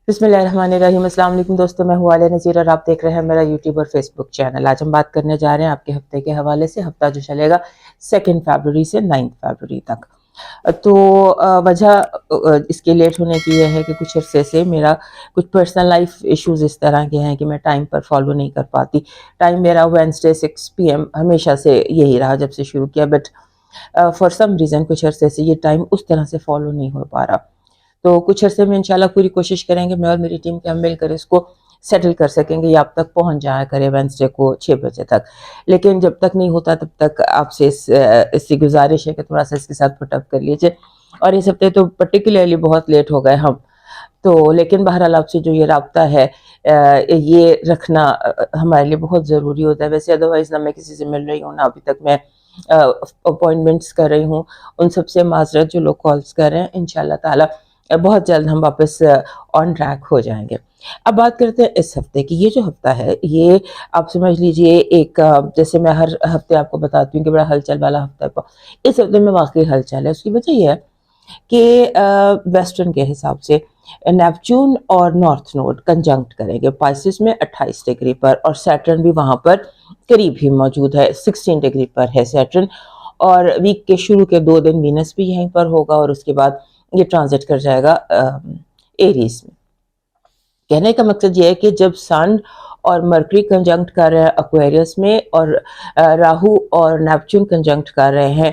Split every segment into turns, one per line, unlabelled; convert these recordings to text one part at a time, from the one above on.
بسم اللہ الرحمن الرحیم۔ السلام علیکم دوستو، میں ہوں عالیہ نذیر اور آپ دیکھ رہے ہیں میرا یوٹیوب اور فیس بک چینل۔ آج ہم بات کرنے جا رہے ہیں آپ کے ہفتے کے حوالے سے، ہفتہ جو چلے گا 2 فیبروری سے 9 فیبروری تک۔ تو وجہ اس کے لیٹ ہونے کی یہ ہے کہ کچھ عرصے سے میرا کچھ پرسنل لائف ایشوز اس طرح کے ہیں کہ میں ٹائم پر فالو نہیں کر پاتی۔ ٹائم میرا وینسڈے 6 PM ہمیشہ سے یہی رہا جب سے شروع کیا، بٹ فار سم ریزن کچھ عرصے سے یہ ٹائم اس طرح سے فالو نہیں ہو پا رہا۔ تو کچھ عرصے میں انشاءاللہ پوری کوشش کریں گے، میں اور میری ٹیم کے ہم مل کر اس کو سیٹل کر سکیں گے، یہ آپ تک پہنچ جایا کرے وینسڈے کو 6 بجے تک۔ لیکن جب تک نہیں ہوتا تب تک آپ سے اس کی گزارش ہے کہ تھوڑا سا اس کے ساتھ پٹ اپ کر لیجئے۔ اور اس ہفتے تو پرٹیکولرلی بہت لیٹ ہو گئے ہم تو، لیکن بہرحال آپ سے جو یہ رابطہ ہے یہ رکھنا ہمارے لیے بہت ضروری ہوتا ہے۔ ویسے ادروائز نہ میں کسی سے مل رہی ہوں، نہ ابھی تک میں اپوائنٹمنٹس کر رہی ہوں، ان سب سے معذرت جو لوگ کالز کر رہے ہیں۔ انشاءاللہ تعالی بہت جلد ہم واپس آن ٹریک ہو جائیں گے۔ اب بات کرتے ہیں اس ہفتے کی۔ یہ جو ہفتہ ہے یہ آپ سمجھ لیجئے ایک جیسے میں ہر ہفتے آپ کو بتاتی ہوں کہ بڑا ہلچل والا ہفتہ ہے، اس ہفتے میں واقعی ہلچل ہے۔ اس کی وجہ یہ ہے کہ ویسٹرن کے حساب سے نیپچون اور نارتھ نوڈ کنجنکٹ کریں گے پائسس میں 28 ڈگری پر، اور سیٹرن بھی وہاں پر قریب ہی موجود ہے، 16 ڈگری پر ہے سیٹرن۔ اور ویک کے شروع کے 2 دن وینس بھی یہیں پر ہوگا، اور اس کے بعد یہ ٹرانزٹ کر جائے گا ایریز میں۔ کہنے کا مقصد یہ ہے کہ جب سن اور مرکری کنجنکٹ کر رہے ہیں ایکویریس میں، اور راہو اور نیپچون کنجنکٹ کر رہے ہیں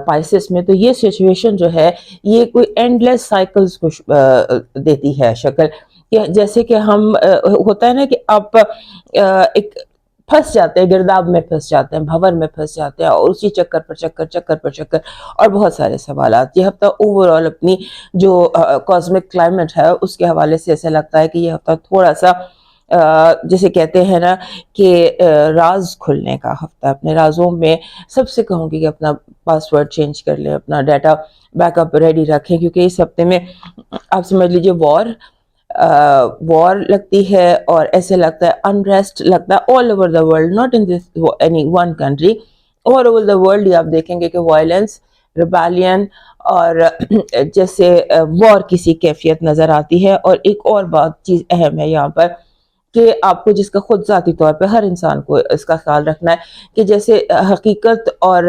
پائسس میں، تو یہ سچویشن جو ہے یہ کوئی اینڈلیس سائیکلز کو دیتی ہے شکل، کہ جیسے کہ ہم ہوتا ہے نا کہ آپ ایک پھنس جاتے ہیں، گرداب میں پھنس جاتے ہیں، بھور میں پھنس جاتے ہیں، اور اسی چکر پر چکر، چکر پر چکر، اور بہت سارے سوالات۔ یہ ہفتہ اوور آل اپنی جو کاسمک کلائمیٹ ہے اس کے حوالے سے ایسا لگتا ہے کہ یہ ہفتہ تھوڑا سا جسے کہتے ہیں نا کہ راز کھلنے کا ہفتہ۔ اپنے رازوں میں سب سے کہوں گی کہ اپنا پاسورڈ چینج کر لیں، اپنا ڈیٹا بیک اپ ریڈی رکھیں، کیونکہ اس ہفتے میں آپ سمجھ لیجئے وار لگتی ہے، اور ایسے لگتا ہے انریسٹ لگتا ہے all over the world, not in this any one country, all over the world۔ یہ آپ دیکھیں گے کہ وائلنس، ریبیلین اور جیسے وار کسی کیفیت نظر آتی ہے۔ اور ایک اور بات چیز اہم ہے یہاں پر کہ آپ کو جس کا خود ذاتی طور پہ ہر انسان کو اس کا خیال رکھنا ہے کہ جیسے حقیقت اور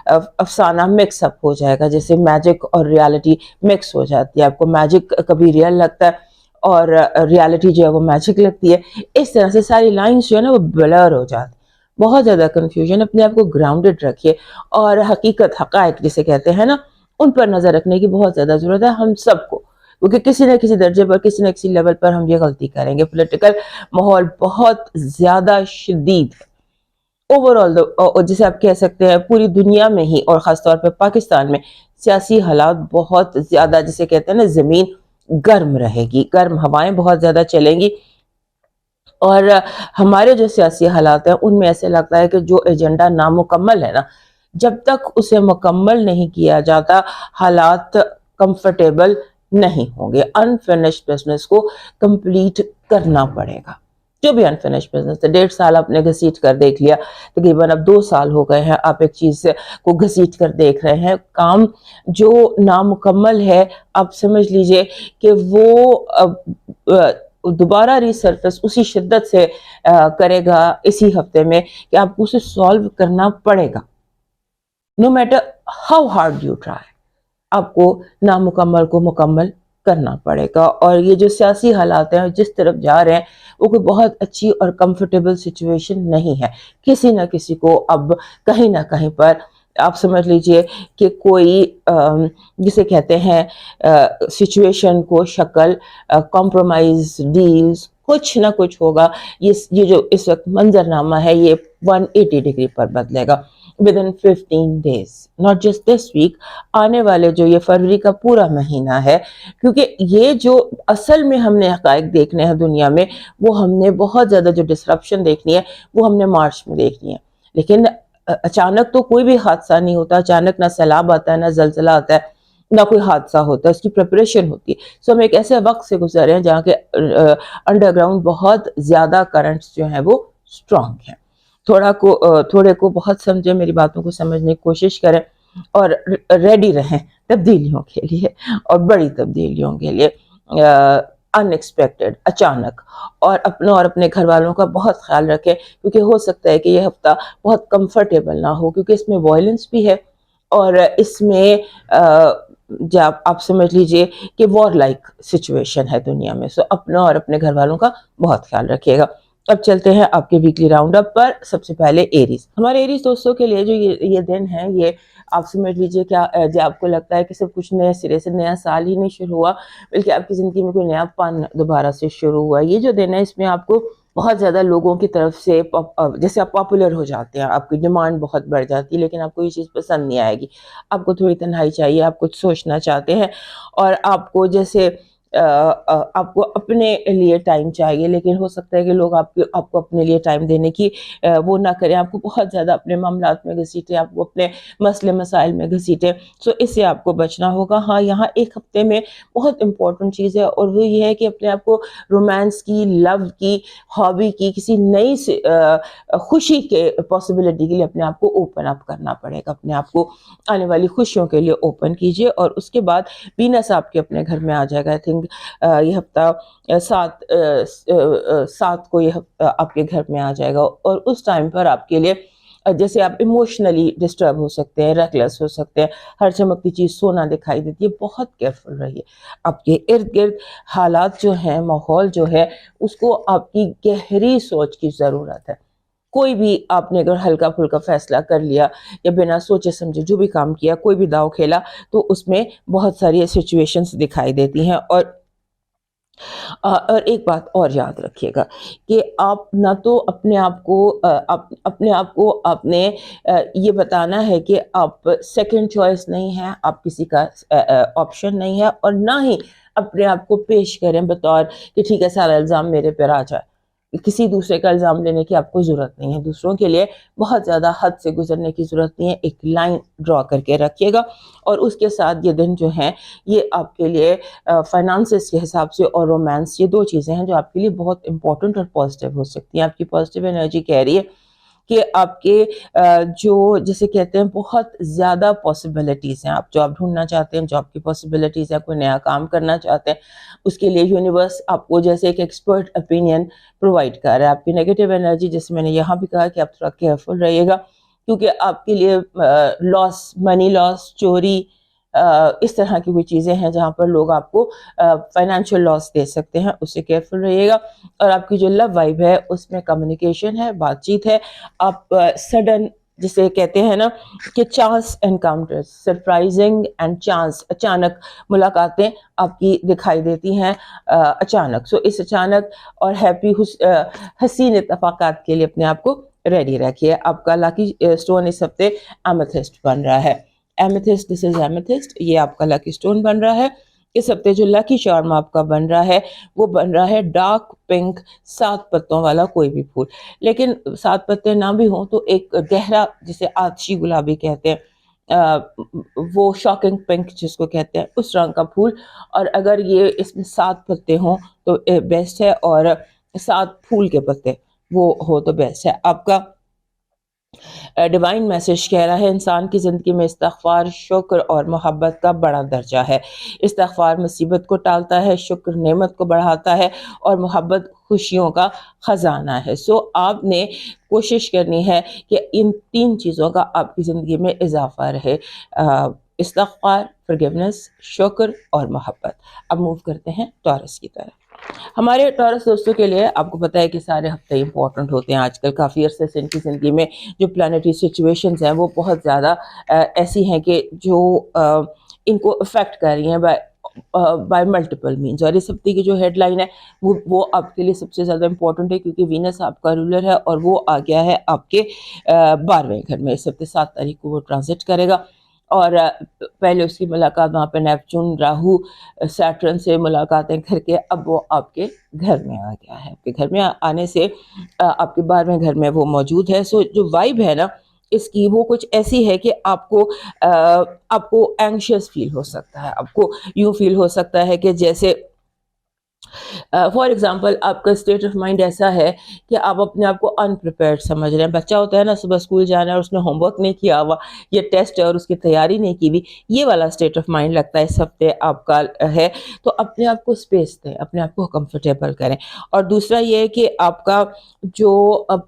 افسانہ مکس اپ ہو جائے گا، جیسے میجک اور ریالٹی مکس ہو جاتی ہے، آپ کو میجک کبھی ریئل لگتا ہے اور ریالٹی جو ہے وہ میجک لگتی ہے، اس طرح سے ساری لائنز جو ہے نا وہ بلر ہو جاتی، بہت زیادہ کنفیوژن۔ اپنے آپ کو گراؤنڈڈ رکھیے، اور حقیقت، حقائق جسے کہتے ہیں نا، ان پر نظر رکھنے کی بہت زیادہ ضرورت ہے ہم سب کو، کیونکہ کسی نہ کسی درجے پر، کسی نہ کسی لیول پر ہم یہ غلطی کریں گے۔ پولیٹیکل ماحول بہت زیادہ شدید ہے اوور آل، جسے آپ کہہ سکتے ہیں پوری دنیا میں ہی، اور خاص طور پہ پاکستان میں سیاسی حالات بہت زیادہ، جسے کہتے ہیں نا زمین گرم رہے گی، گرم ہوائیں بہت زیادہ چلیں گی۔ اور ہمارے جو سیاسی حالات ہیں ان میں ایسے لگتا ہے کہ جو ایجنڈا نامکمل ہے نا، جب تک اسے مکمل نہیں کیا جاتا حالات کمفرٹیبل نہیں ہوں گے۔ انفینشڈ بزنس کو کمپلیٹ کرنا پڑے گا، جو بھی انفینشڈ بزنس ہے۔ 1.5 سال آپ نے گھسیٹ کر دیکھ لیا، تقریباً اب 2 سال ہو گئے ہیں آپ ایک چیز کو گھسیٹ کر دیکھ رہے ہیں۔ کام جو نامکمل ہے آپ سمجھ لیجئے کہ وہ دوبارہ ریسرفس اسی شدت سے کرے گا اسی ہفتے میں کہ آپ کو اسے سالو کرنا پڑے گا، no matter how hard you try، آپ کو نامکمل کو مکمل کرنا پڑے گا۔ اور یہ جو سیاسی حالات ہیں جس طرف جا رہے ہیں وہ کوئی بہت اچھی اور کمفرٹیبل سچویشن نہیں ہے، کسی نہ کسی کو اب کہیں نہ کہیں پر آپ سمجھ لیجئے کہ کوئی جسے کہتے ہیں سچویشن کو شکل، کمپرومائز، ڈیلز، کچھ نہ کچھ ہوگا۔ یہ جو اس وقت منظرنامہ ہے یہ 180 ڈگری پر بدلے گا within 15 days، not just this week، آنے والے جو یہ فروری کا پورا مہینہ ہے، کیونکہ یہ جو اصل میں ہم نے حقائق دیکھنے ہیں دنیا میں، وہ ہم نے بہت زیادہ جو ڈسرپشن دیکھنی ہے وہ ہم نے مارچ میں دیکھنی ہے۔ لیکن اچانک تو کوئی بھی حادثہ نہیں ہوتا، اچانک نہ سیلاب آتا ہے، نہ زلزلہ آتا ہے، نہ کوئی حادثہ ہوتا ہے، اس کی پریپریشن ہوتی ہے۔ سو ہم ایک ایسے وقت سے گزر رہے ہیں جہاں کے انڈر گراؤنڈ بہت زیادہ کرنٹس جو ہیں وہ اسٹرانگ ہیں۔ تھوڑے کو بہت سمجھیں، میری باتوں کو سمجھنے کی کوشش کریں، اور ریڈی رہیں تبدیلیوں کے لیے، اور بڑی تبدیلیوں کے لیے۔ انیکسپیکٹڈ، اچانک. اور اپنا اور اپنے گھر والوں کا بہت خیال رکھیں، کیونکہ ہو سکتا ہے کہ یہ ہفتہ بہت کمفرٹیبل نہ ہو، کیونکہ اس میں وائلنس بھی ہے، اور اس میں جب آپ سمجھ لیجئے کہ وار لائک سچویشن ہے دنیا میں. سو اپنا اور اپنے گھر والوں کا بہت خیال رکھیے گا. اب چلتے ہیں آپ کے ویکلی راؤنڈ اپ پر. سب سے پہلے ایریز. ہمارے ایریز دوستوں کے لیے جو یہ دن ہے، یہ آپ سمجھ لیجئے کیا جو آپ کو لگتا ہے کہ سب کچھ نئے سرے سے، نیا سال ہی نہیں شروع ہوا، بلکہ آپ کی زندگی میں کوئی نیا پن دوبارہ سے شروع ہوا. یہ جو دن ہے، اس میں آپ کو بہت زیادہ لوگوں کی طرف سے جیسے آپ پاپولر ہو جاتے ہیں، آپ کی ڈیمانڈ بہت بڑھ جاتی ہے، لیکن آپ کو یہ چیز پسند نہیں آئے گی. آپ کو تھوڑی تنہائی چاہیے، آپ کچھ سوچنا چاہتے ہیں، اور آپ کو جیسے آپ کو اپنے لیے ٹائم چاہیے، لیکن ہو سکتا ہے کہ لوگ آپ کو اپنے لیے ٹائم دینے کی وہ نہ کریں. آپ کو بہت زیادہ اپنے معاملات میں گھسیٹیں، آپ کو اپنے مسئلے مسائل میں گھسیٹیں. سو اس سے آپ کو بچنا ہوگا. ہاں، یہاں ایک ہفتے میں بہت امپورٹنٹ چیز ہے، اور وہ یہ ہے کہ اپنے آپ کو رومانس کی، لو کی، ہابی کی، کسی نئی خوشی کے پاسبلٹی کے لیے اپنے آپ کو اوپن اپ کرنا پڑے گا. اپنے آپ کو آنے والی خوشیوں کے لیے اوپن کیجیے. اور اس کے بعد وینس آپ کے اپنے گھر میں آ جائے گا. آئی تھنک یہ ہفتہ 7 کو یہ آپ کے گھر میں آ جائے گا، اور اس ٹائم پر آپ کے لیے جیسے آپ ایموشنلی ڈسٹرب ہو سکتے ہیں، ریکلیس ہو سکتے ہیں، ہر چمکتی چیز سونا دکھائی دیتی ہے. بہت کیئرفل رہیے. آپ کے ارد گرد حالات جو ہیں، ماحول جو ہے، اس کو آپ کی گہری سوچ کی ضرورت ہے. کوئی بھی آپ نے اگر ہلکا پھلکا فیصلہ کر لیا، یا بنا سوچے سمجھے جو بھی کام کیا، کوئی بھی داؤ کھیلا، تو اس میں بہت ساری سچویشنز دکھائی دیتی ہیں. اور ایک بات اور یاد رکھیے گا کہ آپ نہ تو اپنے آپ کو آپ نے یہ بتانا ہے کہ آپ سیکنڈ چوائس نہیں ہیں، آپ کسی کا آپشن نہیں ہے، اور نہ ہی اپنے آپ کو پیش کریں بطور کہ ٹھیک ہے سارا الزام میرے پر آ جائے. کسی دوسرے کا الزام لینے کی آپ کو ضرورت نہیں ہے. دوسروں کے لیے بہت زیادہ حد سے گزرنے کی ضرورت نہیں ہے. ایک لائن ڈرا کر کے رکھیے گا. اور اس کے ساتھ یہ دن جو ہیں، یہ آپ کے لیے فائنانسز کے حساب سے اور رومانس، یہ 2 چیزیں ہیں جو آپ کے لیے بہت امپورٹنٹ اور پازیٹیو ہو سکتی ہیں. آپ کی پازیٹیو انرجی کہہ رہی ہے کہ آپ کے جو جسے کہتے ہیں بہت زیادہ پاسبلٹیز ہیں. آپ جو آپ ڈھونڈنا چاہتے ہیں، جو آپ کی پاسبلٹیز ہیں، کوئی نیا کام کرنا چاہتے ہیں، اس کے لیے یونیورس آپ کو جیسے ایک ایکسپرٹ اوپینین پرووائڈ کر رہا ہے. آپ کی نیگیٹو انرجی، جیسے میں نے یہاں بھی کہا کہ آپ تھوڑا کیئرفل رہیے گا، کیونکہ آپ کے لیے لاس، منی لاس، چوری، اس طرح کی کوئی چیزیں ہیں جہاں پر لوگ آپ کو فائنینشیل لاس دے سکتے ہیں. اس سے کیئرفل رہیے گا. اور آپ کی جو لو وائب ہے، اس میں کمیونیکیشن ہے، بات چیت ہے. آپ سڈن، جسے کہتے ہیں نا کہ chance encounter, surprising and chance, اچانک ملاقاتیں آپ کی دکھائی دیتی ہیں اچانک. سو اس اچانک اور حسین اتفاقات کے لیے اپنے آپ کو ریڈی رکھیے. آپ کا لاکی اسٹون اس ہفتے ایمیتھسٹ بن رہا ہے. ایمیتھسٹ، دس از ایمیتھسٹ، یہ آپ کا لاکی اسٹون بن رہا ہے. اس ہفتے جو لاکی چارم آپ کا بن رہا ہے، وہ بن رہا ہے ڈارک پنک 7 پتوں والا کوئی بھی پھول. لیکن 7 پتے نہ بھی ہوں تو ایک گہرا، جسے آتشی گلابی کہتے ہیں، وہ شاکنگ پنک جس کو کہتے ہیں، اس رنگ کا پھول. اور اگر یہ اس میں 7 پتے ہوں تو بیسٹ ہے، اور 7 پھول کے پتے وہ ہو تو بیسٹ ہے. آپ کا ڈیوائن میسج کہہ رہا ہے انسان کی زندگی میں استغفار، شکر اور محبت کا بڑا درجہ ہے. استغفار مصیبت کو ٹالتا ہے، شکر نعمت کو بڑھاتا ہے، اور محبت خوشیوں کا خزانہ ہے. سو آپ نے کوشش کرنی ہے کہ ان 3 چیزوں کا آپ کی زندگی میں اضافہ رہے: استغفار، فرگیونس، شکر اور محبت. اب موو کرتے ہیں ٹورس کی طرف. ہمارے ٹورس دوستوں کے لیے آپ کو پتہ ہے کہ سارے ہفتے امپورٹنٹ ہوتے ہیں. آج کل کافی عرصے سے ان کی زندگی میں جو پلانیٹری سچویشنز ہیں، وہ بہت زیادہ ایسی ہیں کہ جو ان کو افیکٹ کر رہی ہیں بائی ملٹیپل مینز. اور اس ہفتے کی جو ہیڈ لائن ہے، وہ آپ کے لیے سب سے زیادہ امپورٹنٹ ہے، کیونکہ وینس آپ کا رولر ہے، اور وہ آ گیا ہے آپ کے 12ویں گھر میں. اس ہفتے 7 تاریخ کو وہ ٹرانزٹ کرے گا. اور پہلے اس کی ملاقات وہاں پہ نیپچون، راہو، سیٹرن سے ملاقاتیں کر کے اب وہ آپ کے گھر میں آ گیا ہے. آپ کے گھر میں آنے سے آپ کے 12ویں گھر میں وہ موجود ہے. سو جو وائب ہے نا اس کی، وہ کچھ ایسی ہے کہ آپ کو اینگشیس فیل ہو سکتا ہے. آپ کو یوں فیل ہو سکتا ہے کہ جیسے فار ایگزامپل آپ کا اسٹیٹ آف مائنڈ ایسا ہے کہ آپ اپنے آپ کو انپریپیئرڈ سمجھ رہے ہیں. بچہ ہوتا ہے نا, صبح اسکول جانا ہے اور اس نے ہوم ورک نہیں کیا ہوا, یہ ٹیسٹ ہے اور اس کی تیاری نہیں کی ہوئی, یہ والا اسٹیٹ آف مائنڈ لگتا ہے اس ہفتے آپ کا ہے. تو اپنے آپ کو اسپیس دیں, اپنے آپ کو کمفرٹیبل کریں. اور دوسرا یہ ہے کہ آپ کا جو اب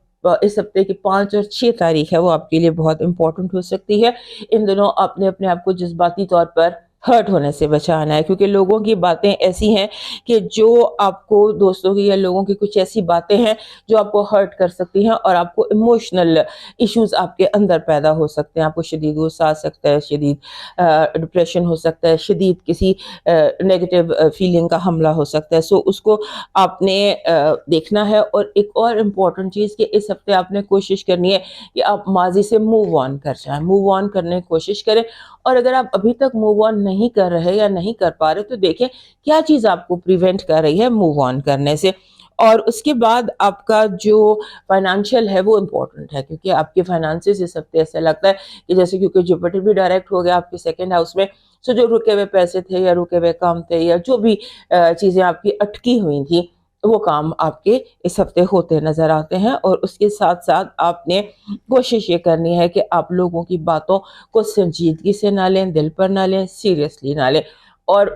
اس ہفتے کی 5 اور 6 تاریخ ہے وہ آپ کے لیے بہت امپورٹنٹ ہو سکتی ہے. ان دنوں آپ نے اپنے آپ کو جذباتی طور پر ہرٹ ہونے سے بچانا ہے, کیونکہ لوگوں کی باتیں ایسی ہیں کہ جو آپ کو, دوستوں کی یا لوگوں کی کچھ ایسی باتیں ہیں جو آپ کو ہرٹ کر سکتی ہیں اور آپ کو ایموشنل ایشوز آپ کے اندر پیدا ہو سکتے ہیں. آپ کو شدید غصہ آ سکتا ہے, شدید ڈپریشن ہو سکتا ہے, شدید کسی نیگیٹو فیلنگ کا حملہ ہو سکتا ہے. سو اس کو آپ نے دیکھنا ہے. اور ایک اور امپورٹنٹ چیز کہ اس ہفتے آپ نے کوشش کرنی ہے کہ آپ ماضی سے موو آن کر جائیں, موو آن کرنے کی کوشش کریں. اور اگر آپ ابھی تک موو آن نہیں کر رہے یا نہیں کر پا رہے تو دیکھیں کیا چیز آپ کو پریونٹ کر رہی ہے موو آن کرنے سے. اور اس کے بعد آپ کا جو فائنانشیل ہے وہ امپورٹنٹ ہے, کیونکہ آپ کے فائنانسز اس ہفتے ایسا لگتا ہے کہ جیسے, کیونکہ جوپیٹر بھی ڈائریکٹ ہو گیا آپ کے سیکنڈ ہاؤس میں, سو جو رکے ہوئے پیسے تھے یا رکے ہوئے کام تھے یا جو بھی چیزیں آپ کی اٹکی ہوئی تھیں وہ کام آپ کے اس ہفتے ہوتے نظر آتے ہیں. اور اس کے ساتھ ساتھ آپ نے کوشش یہ کرنی ہے کہ آپ لوگوں کی باتوں کو سنجیدگی سے نہ لیں, دل پر نہ لیں, سیریسلی نہ لیں, اور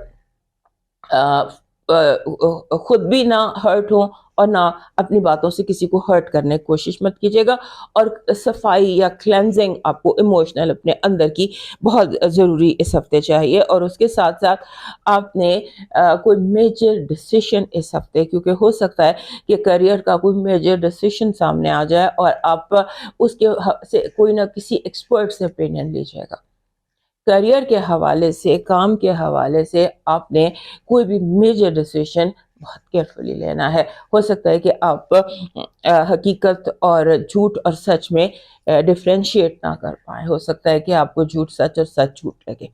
خود بھی نہ ہرٹ ہوں اور نہ اپنی باتوں سے کسی کو ہرٹ کرنے کی کوشش مت کیجیے گا. اور صفائی یا کلینزنگ آپ کو ایموشنل اپنے اندر کی بہت ضروری اس ہفتے چاہیے. اور اس کے ساتھ ساتھ آپ نے کوئی میجر ڈیسیشن اس ہفتے, کیونکہ ہو سکتا ہے کہ کریئر کا کوئی میجر ڈیسیشن سامنے آ جائے اور آپ اس کے سے کوئی نہ کسی ایکسپرٹ سے اوپینین لیجیے گا. کریئر کے حوالے سے, کام کے حوالے سے آپ نے کوئی بھی میجر ڈیسیشن بہت کیئرفلی لینا ہے. ہو سکتا ہے کہ آپ حقیقت اور جھوٹ اور سچ میں ڈفرینشیٹ نہ کر پائیں, ہو سکتا ہے کہ آپ کو جھوٹ سچ اور سچ جھوٹ لگے.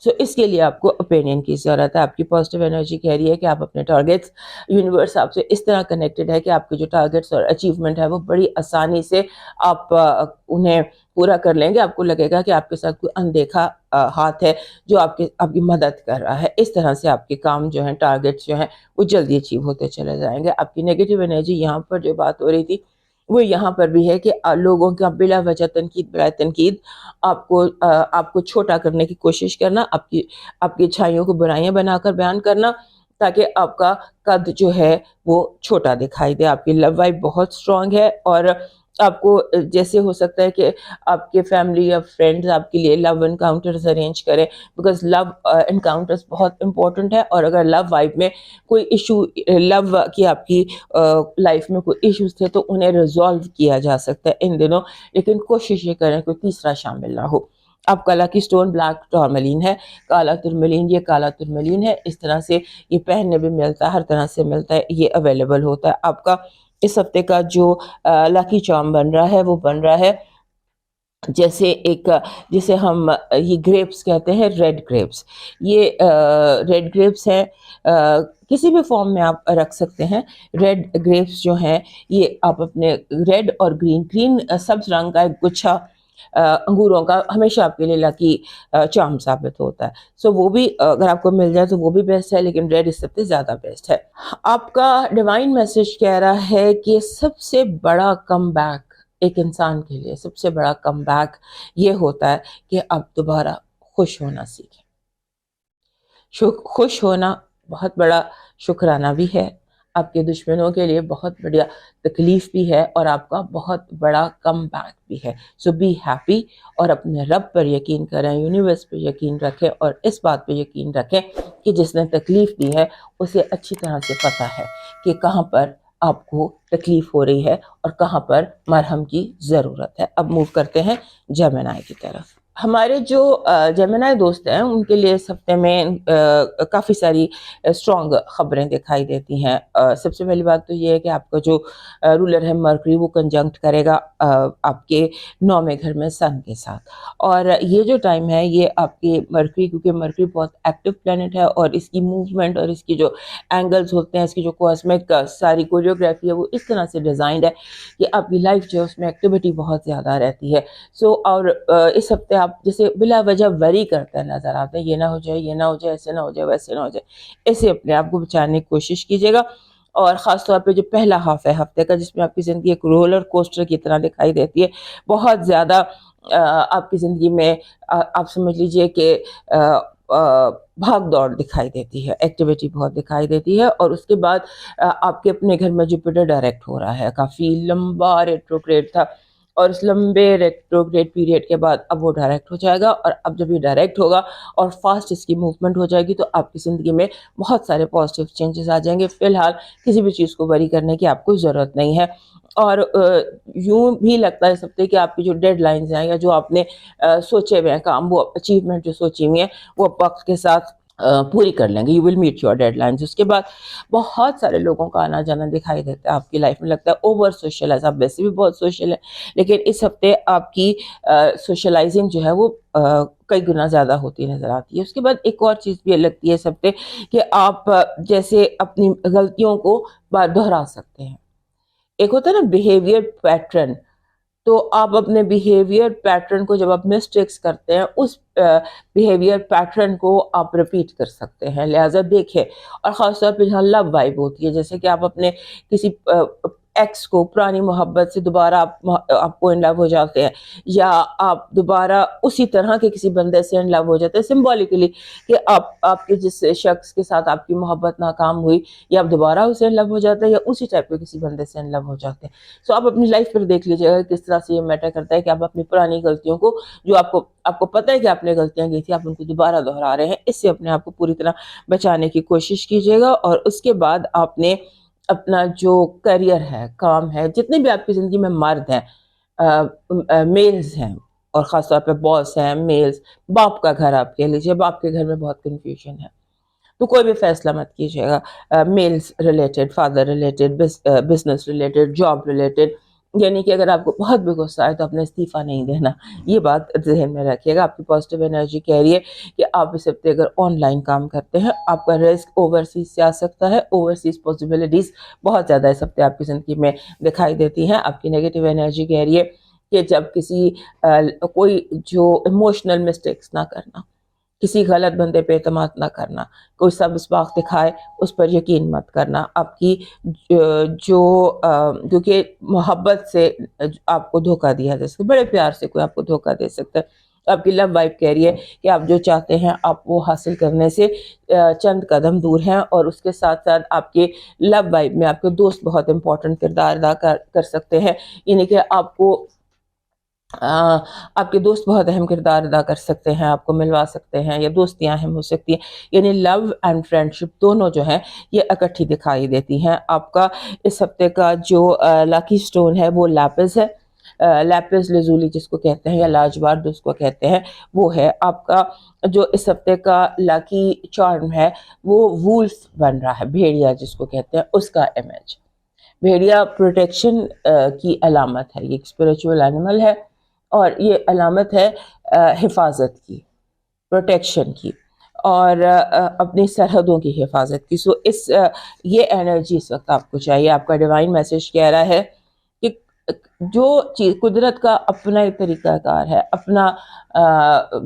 سو اس کے لیے آپ کو اوپینین کی ضرورت ہے. آپ کی پازیٹیو انرجی کہہ رہی ہے کہ آپ اپنے ٹارگیٹس, یونیورس آپ سے اس طرح کنیکٹڈ ہے کہ آپ کے جو ٹارگیٹس اور اچیومنٹ ہے وہ بڑی آسانی سے آپ انہیں پورا کر لیں گے. آپ کو لگے گا کہ آپ کے ساتھ کوئی اندیکھا ہاتھ ہے جو آپ کی مدد کر رہا ہے. اس طرح سے آپ کے کام جو ہیں, ٹارگیٹس جو ہیں وہ جلدی اچیو ہوتے چلے جائیں گے. آپ کی نیگیٹو انرجی یہاں پر جو بات ہو رہی تھی وہ یہاں پر بھی ہے کہ لوگوں کا بلا وجہ تنقید برائے تنقید, آپ کو چھوٹا کرنے کی کوشش کرنا, آپ کی اچھائیوں کو برائیاں بنا کر بیان کرنا تاکہ آپ کا قد جو ہے وہ چھوٹا دکھائی دے. آپ کی لو وائب بہت اسٹرانگ ہے اور آپ کو جیسے ہو سکتا ہے کہ آپ کے فیملی یا فرینڈز آپ کے لیے لو انکاؤنٹرز ارینج کریں, بیکاز لو انکاؤنٹرز بہت امپورٹنٹ ہے. اور اگر لو وائب میں کوئی ایشو, لو کی آپ کی لائف میں کوئی ایشوز تھے تو انہیں ریزالو کیا جا سکتا ہے ان دنوں, لیکن کوشش یہ کریں کوئی تیسرا شامل نہ ہو. آپ کا لکی سٹون بلیک ٹورملین ہے, کالا ترملین, یہ کالا ترملین ہے. اس طرح سے یہ پہننے بھی ملتا ہے, ہر طرح سے ملتا ہے, یہ اویلیبل ہوتا ہے. آپ کا اس ہفتے کا جو لکی چارم بن رہا ہے وہ بن رہا ہے جسے ہم یہ گریپس کہتے ہیں, ریڈ گریپس. یہ ریڈ گریپس ہیں, کسی بھی فارم میں آپ رکھ سکتے ہیں. ریڈ گریپس جو ہیں یہ آپ اپنے ریڈ اور گرین سبز رنگ کا ایک گچھا انگوروں کا ہمیشہ آپ کے لیے لکی چارم ثابت ہوتا ہے. سو وہ بھی اگر آپ کو مل جائے تو وہ بھی بیسٹ ہے, لیکن ریڈ اس سے زیادہ بیسٹ ہے. آپ کا ڈیوائن میسج کہہ رہا ہے کہ سب سے بڑا کم بیک ایک انسان کے لیے, سب سے بڑا کم بیک یہ ہوتا ہے کہ آپ دوبارہ خوش ہونا سیکھیں. خوش ہونا بہت بڑا شکرانہ بھی ہے, آپ کے دشمنوں کے لیے بہت بڑا تکلیف بھی ہے, اور آپ کا بہت بڑا کم بیک بھی ہے. سو بی ہیپی اور اپنے رب پر یقین کریں, یونیورس پہ یقین رکھیں, اور اس بات پہ یقین رکھیں کہ جس نے تکلیف دی ہے اسے اچھی طرح سے پتہ ہے کہ کہاں پر آپ کو تکلیف ہو رہی ہے اور کہاں پر مرہم کی ضرورت ہے. اب موو کرتے ہیں جیمنائی کی طرف. ہمارے جو جیمنائی دوست ہیں ان کے لیے اس ہفتے میں کافی ساری اسٹرانگ خبریں دکھائی دیتی ہیں. سب سے پہلی بات تو یہ ہے کہ آپ کا جو رولر ہے مرکری وہ کنجنکٹ کرے گا آپ کے 9ویں گھر میں سن کے ساتھ. اور یہ جو ٹائم ہے یہ آپ کے مرکری, کیونکہ مرکری بہت ایکٹیو پلینٹ ہے اور اس کی موومنٹ اور اس کی جو اینگلز ہوتے ہیں, اس کی جو کوسمک ساری کوریوگرافی ہے وہ اس طرح سے ڈیزائنڈ ہے کہ آپ کی لائف جو ہے اس میں ایکٹیویٹی بہت زیادہ رہتی ہے. سو اور اس ہفتے آپ آپ جیسے بلا وجہ وری کرتے نظر آتے ہیں، یہ نہ ہو جائے، یہ نہ ہو جائے، ایسے نہ ہو جائے، ویسے نہ ہو جائے، ایسے اپنے آپ کو بچانے کی کوشش کیجیے گا. اور خاص طور پہ جو پہلا ہاف ہے ہفتے کا، جس میں آپ کی زندگی ایک رولر کوسٹر کی طرح دکھائی دیتی ہے، بہت زیادہ آپ کی زندگی میں آپ سمجھ لیجئے کہ بھاگ دوڑ دکھائی دیتی ہے، ایکٹیویٹی بہت دکھائی دیتی ہے. اور اس کے بعد آپ کے اپنے گھر میں جوپیٹر ڈائریکٹ ہو رہا ہے، کافی لمبا ریٹروگریڈ تھا، اور اس لمبے ریٹروگریڈ پیریڈ کے بعد اب وہ ڈائریکٹ ہو جائے گا. اور اب جب یہ ڈائریکٹ ہوگا اور فاسٹ اس کی موومنٹ ہو جائے گی، تو آپ کی زندگی میں بہت سارے پازیٹیو چینجز آ جائیں گے. فی الحال کسی بھی چیز کو وری کرنے کی آپ کو ضرورت نہیں ہے. اور یوں بھی لگتا ہے اس ہفتے کہ آپ کی جو ڈیڈ لائنز ہیں یا جو آپ نے سوچے ہوئے ہیں کام، وہ اچیومنٹ جو سوچی ہوئی ہیں، وہ وقت کے ساتھ پوری کر لیں گے. You will meet your deadlines. اس کے بعد بہت سارے لوگوں کا آنا جانا دکھائی دیتا ہے آپ کی لائف میں. لگتا ہے اوور سوشلائز، آپ ویسے بھی بہت سوشل ہیں، لیکن اس ہفتے آپ کی سوشلائزنگ جو ہے وہ کئی گنا زیادہ ہوتی نظر آتی ہے. اس کے بعد ایک اور چیز بھی لگتی ہے اس ہفتے کہ آپ جیسے اپنی غلطیوں کو بار دہرا سکتے ہیں. ایک ہوتا ہے نا بیہیویئر پیٹرن، تو آپ اپنے بیہیویئر پیٹرن کو، جب آپ مسٹیکس کرتے ہیں، اس بیہیویئر پیٹرن کو آپ ریپیٹ کر سکتے ہیں. لہٰذا دیکھیں. اور خاص طور پہ جہاں لو وائب ہوتی ہے، جیسے کہ آپ اپنے کسی ایکس کو، پرانی محبت سے دوبارہ آپ کو ان لو ہو جاتے ہیں، یا آپ دوبارہ اسی طرح کے کسی بندے سے ان لو ہو جاتے ہیں سمبولیکلی، کہ آپ کے جس شخص کے ساتھ آپ کی محبت ناکام ہوئی، یا آپ دوبارہ اسے ان لو ہو جاتے ہیں، یا اسی ٹائپ کے کسی بندے سے ان لو ہو جاتے ہیں. سو آپ اپنی لائف پر دیکھ لیجیے گا کس طرح سے یہ میٹر کرتا ہے کہ آپ اپنی پرانی غلطیوں کو، جو آپ کو پتہ ہے کہ آپ نے غلطیاں کی تھی، آپ ان کو دوبارہ دہرا رہے ہیں. اس سے اپنے آپ کو پوری طرح بچانے کی کوشش کیجیے گا. اور اس کے بعد آپ نے اپنا جو کیریئر ہے، کام ہے، جتنے بھی آپ کی زندگی میں مرد ہیں، میلز ہیں، اور خاص طور پہ باس ہیں، میلز، باپ کا گھر آپ کہہ لیجیے، باپ کے گھر میں بہت کنفیوژن ہے، تو کوئی بھی فیصلہ مت کیجیے گا males related, father related, business related, job related. یعنی کہ اگر آپ کو بہت بھی غصہ آئے تو اپنے استعفیٰ نہیں دینا. یہ بات ذہن میں رکھیے گا. آپ کی پازیٹیو انرجی کہہ رہی ہے کہ آپ اس ہفتے اگر آن لائن کام کرتے ہیں، آپ کا رسک اوورسیز سے آ سکتا ہے. اوورسیز پاسبلٹیز بہت زیادہ اس ہفتے آپ کی زندگی میں دکھائی دیتی ہیں. آپ کی نیگیٹو انرجی کہہ رہی ہے کہ جب کوئی جو ایموشنل مسٹیکس نہ کرنا، کسی غلط بندے پہ اعتماد نہ کرنا، کوئی سبز باغ دکھائے اس پر یقین مت کرنا. آپ کی کیونکہ محبت سے آپ کو دھوکہ دیا جا سکتا ہے، بڑے پیار سے کوئی آپ کو دھوکہ دے سکتا ہے. آپ کی لو وائب کہہ رہی ہے کہ آپ جو چاہتے ہیں آپ وہ حاصل کرنے سے چند قدم دور ہیں. اور اس کے ساتھ ساتھ آپ کے لو وائب میں آپ کے دوست بہت امپورٹنٹ کردار ادا کر سکتے ہیں. یعنی کہ آپ کے دوست بہت اہم کردار ادا کر سکتے ہیں، آپ کو ملوا سکتے ہیں، یا دوستیاں اہم ہو سکتی ہیں. یعنی لو اینڈ فرینڈشپ دونوں جو ہیں یہ اکٹھی دکھائی دیتی ہیں. آپ کا اس ہفتے کا جو لاکی سٹون ہے وہ لیپس ہے، لیپس لزولی جس کو کہتے ہیں، یا لاجوارد اس کو کہتے ہیں، وہ ہے. آپ کا جو اس ہفتے کا لاکی چارم ہے وہ وولف بن رہا ہے، بھیڑیا جس کو کہتے ہیں، اس کا امیج. بھیڑیا پروٹیکشن کی علامت ہے، یہ ایک اسپریچول اینیمل ہے، اور یہ علامت ہے حفاظت کی، پروٹیکشن کی، اور اپنی سرحدوں کی حفاظت کی. سو یہ انرجی اس وقت آپ کو چاہیے. آپ کا ڈیوائن میسج کہہ رہا ہے کہ جو چیز، قدرت کا اپنا ایک طریقہ کار ہے، اپنا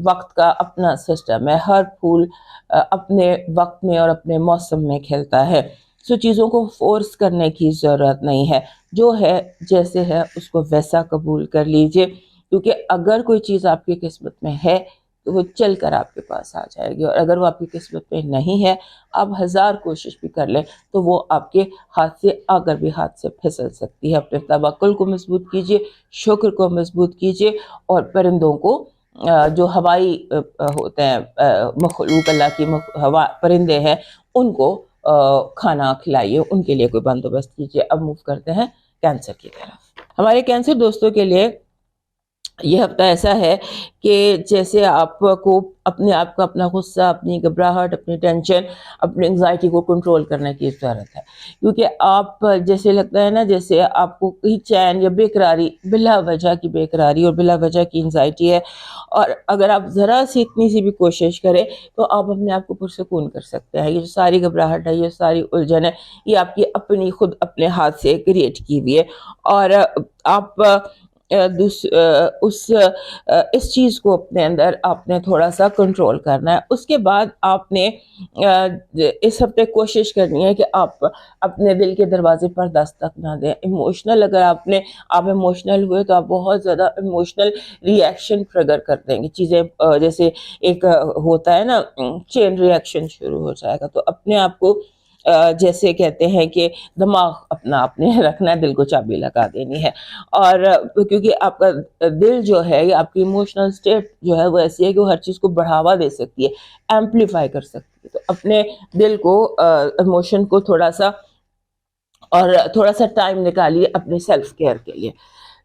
وقت کا اپنا سسٹم ہے. ہر پھول اپنے وقت میں اور اپنے موسم میں کھلتا ہے. سو چیزوں کو فورس کرنے کی ضرورت نہیں ہے. جو ہے جیسے ہے اس کو ویسا قبول کر لیجئے، کیونکہ اگر کوئی چیز آپ کی قسمت میں ہے تو وہ چل کر آپ کے پاس آ جائے گی، اور اگر وہ آپ کی قسمت میں نہیں ہے، آپ 1000 کوشش بھی کر لیں تو وہ آپ کے ہاتھ سے اگر بھی ہاتھ سے پھسل سکتی ہے. اپنے توکل کو مضبوط کیجئے، شکر کو مضبوط کیجئے، اور پرندوں کو، جو ہوائی ہوتے ہیں مخلوق اللہ کی پرندے ہیں، ان کو کھانا کھلائیے، ان کے لیے کوئی بندوبست کیجیے. اب موو کرتے ہیں کینسر کی طرف. ہمارے کینسر دوستوں کے لیے یہ ہفتہ ایسا ہے کہ جیسے آپ کو اپنے آپ کا، اپنا غصہ، اپنی گھبراہٹ، اپنی ٹینشن، اپنی انگزائٹی کو کنٹرول کرنے کی ضرورت ہے. کیونکہ آپ جیسے لگتا ہے نا جیسے آپ کو کہیں چین یا بے قراری، بلا وجہ کی بے قراری اور بلا وجہ کی انگزائٹی ہے، اور اگر آپ ذرا سی اتنی سی بھی کوشش کریں تو آپ اپنے آپ کو پرسکون کر سکتے ہیں. یہ جو ساری گھبراہٹ ہے، یہ ساری الجھن ہے، یہ آپ کی اپنی خود اپنے ہاتھ سے کریٹ کی ہوئی ہے. اور آپ اس چیز کو اپنے اندر آپ نے تھوڑا سا کنٹرول کرنا ہے. اس کے بعد آپ نے اس ہفتے کوشش کرنی ہے کہ آپ اپنے دل کے دروازے پر دستک نہ دیں. ایموشنل اگر آپ ایموشنل ہوئے تو آپ بہت زیادہ ایموشنل ری ایکشن ٹریگر کر دیں گے. چیزیں جیسے ایک ہوتا ہے نا چین ری ایکشن شروع ہو جائے گا. تو اپنے آپ کو جیسے کہتے ہیں کہ دماغ آپ نے رکھنا ہے, دل کو چابی لگا دینی ہے. اور کیونکہ آپ کا دل جو ہے یا آپ کی ایموشنل اسٹیٹ جو ہے وہ ایسی ہے کہ وہ ہر چیز کو بڑھاوا دے سکتی ہے, ایمپلیفائی کر سکتی ہے. تو اپنے دل کو ایموشن کو تھوڑا سا ٹائم نکالیے اپنے سیلف کیئر کے لیے.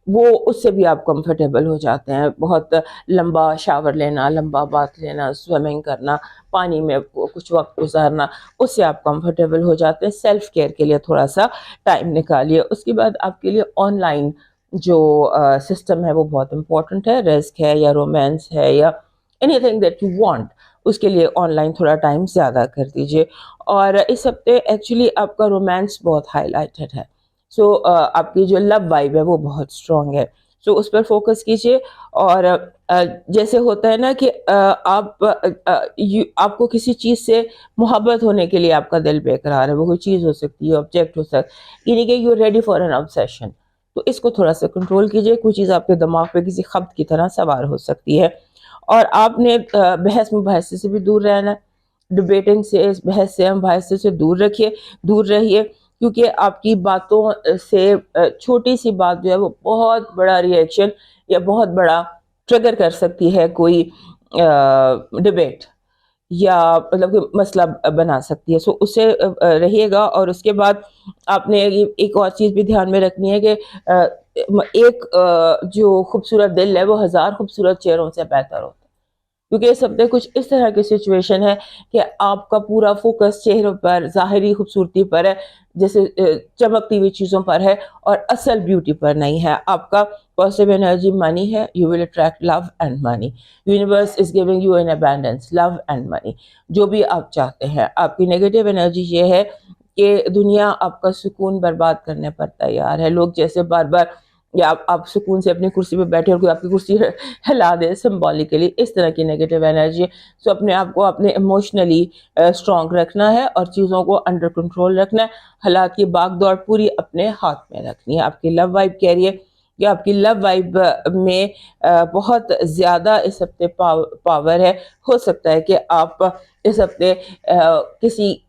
وہ اس سے بھی آپ کمفرٹیبل ہو جاتے ہیں. بہت لمبا شاور لینا, لمبا باتھ لینا, سوئمنگ کرنا, پانی میں کچھ وقت گزارنا, اس سے آپ کمفرٹیبل ہو جاتے ہیں. سیلف کیئر کے لیے تھوڑا سا ٹائم نکالیے. اس کے بعد آپ کے لیے آن لائن جو سسٹم ہے وہ بہت امپورٹنٹ ہے. رسک ہے یا رومانس ہے یا anything that you want, اس کے لیے آن لائن تھوڑا ٹائم زیادہ کر دیجیے. اور اس ہفتے ایکچولی آپ کا رومانس بہت ہائی لائٹڈ ہے. سو آپ کی جو لو وائب ہے وہ بہت اسٹرانگ ہے. سو اس پر فوکس کیجیے. اور جیسے ہوتا ہے نا کہ آپ کو کسی چیز سے محبت ہونے کے لیے آپ کا دل بے قرار ہے. وہ کوئی چیز ہو سکتی ہے, آبجیکٹ ہو سکتا ہے, یعنی کہ you ready for an obsession. تو اس کو تھوڑا سا کنٹرول کیجیے. کوئی چیز آپ کے دماغ پہ کسی خبط کی طرح سوار ہو سکتی ہے. اور آپ نے بحث مباحثے سے بھی دور رہنا ہے. ڈبیٹنگ سے, بحث سے مباحثے سے دور رہیے. کیونکہ آپ کی باتوں سے چھوٹی سی بات جو ہے وہ بہت بڑا ری ایکشن یا بہت بڑا ٹریگر کر سکتی ہے. کوئی ڈبیٹ یا مطلب کہ مسئلہ بنا سکتی ہے. سو اس سے رہیے گا. اور اس کے بعد آپ نے ایک اور چیز بھی دھیان میں رکھنی ہے کہ ایک جو خوبصورت دل ہے وہ 1000 خوبصورت چہروں سے بہتر ہوتا ہے. کیونکہ اس ہفتے کچھ اس طرح کی سچویشن ہے کہ آپ کا پورا فوکس چہروں پر, ظاہری خوبصورتی پر ہے, جیسے چمکتی ہوئی چیزوں پر ہے, اور اصل بیوٹی پر نہیں ہے. آپ کا پازیٹیو انرجی منی ہے. You will attract love and money. Universe is giving you in abundance love and money, جو بھی آپ چاہتے ہیں. آپ کی نیگیٹو انرجی یہ ہے کہ دنیا آپ کا سکون برباد کرنے پر تیار ہے. لوگ جیسے بار بار یا آپ سکون سے اپنی کرسی پہ بیٹھے اور کوئی آپ کی کرسی ہلا دے سمبولیکلی, اس طرح کی نیگیٹو انرجی. سو اپنے آپ کو اپنے ایموشنلی اسٹرانگ رکھنا ہے اور چیزوں کو انڈر کنٹرول رکھنا ہے. حالات کی باغ دوڑ پوری اپنے ہاتھ میں رکھنی ہے. آپ کی لو وائب کہہ رہی ہے کہ آپ کی لو وائب میں بہت زیادہ اس ہفتے پاور ہے. ہو سکتا ہے کہ آپ اس ہفتے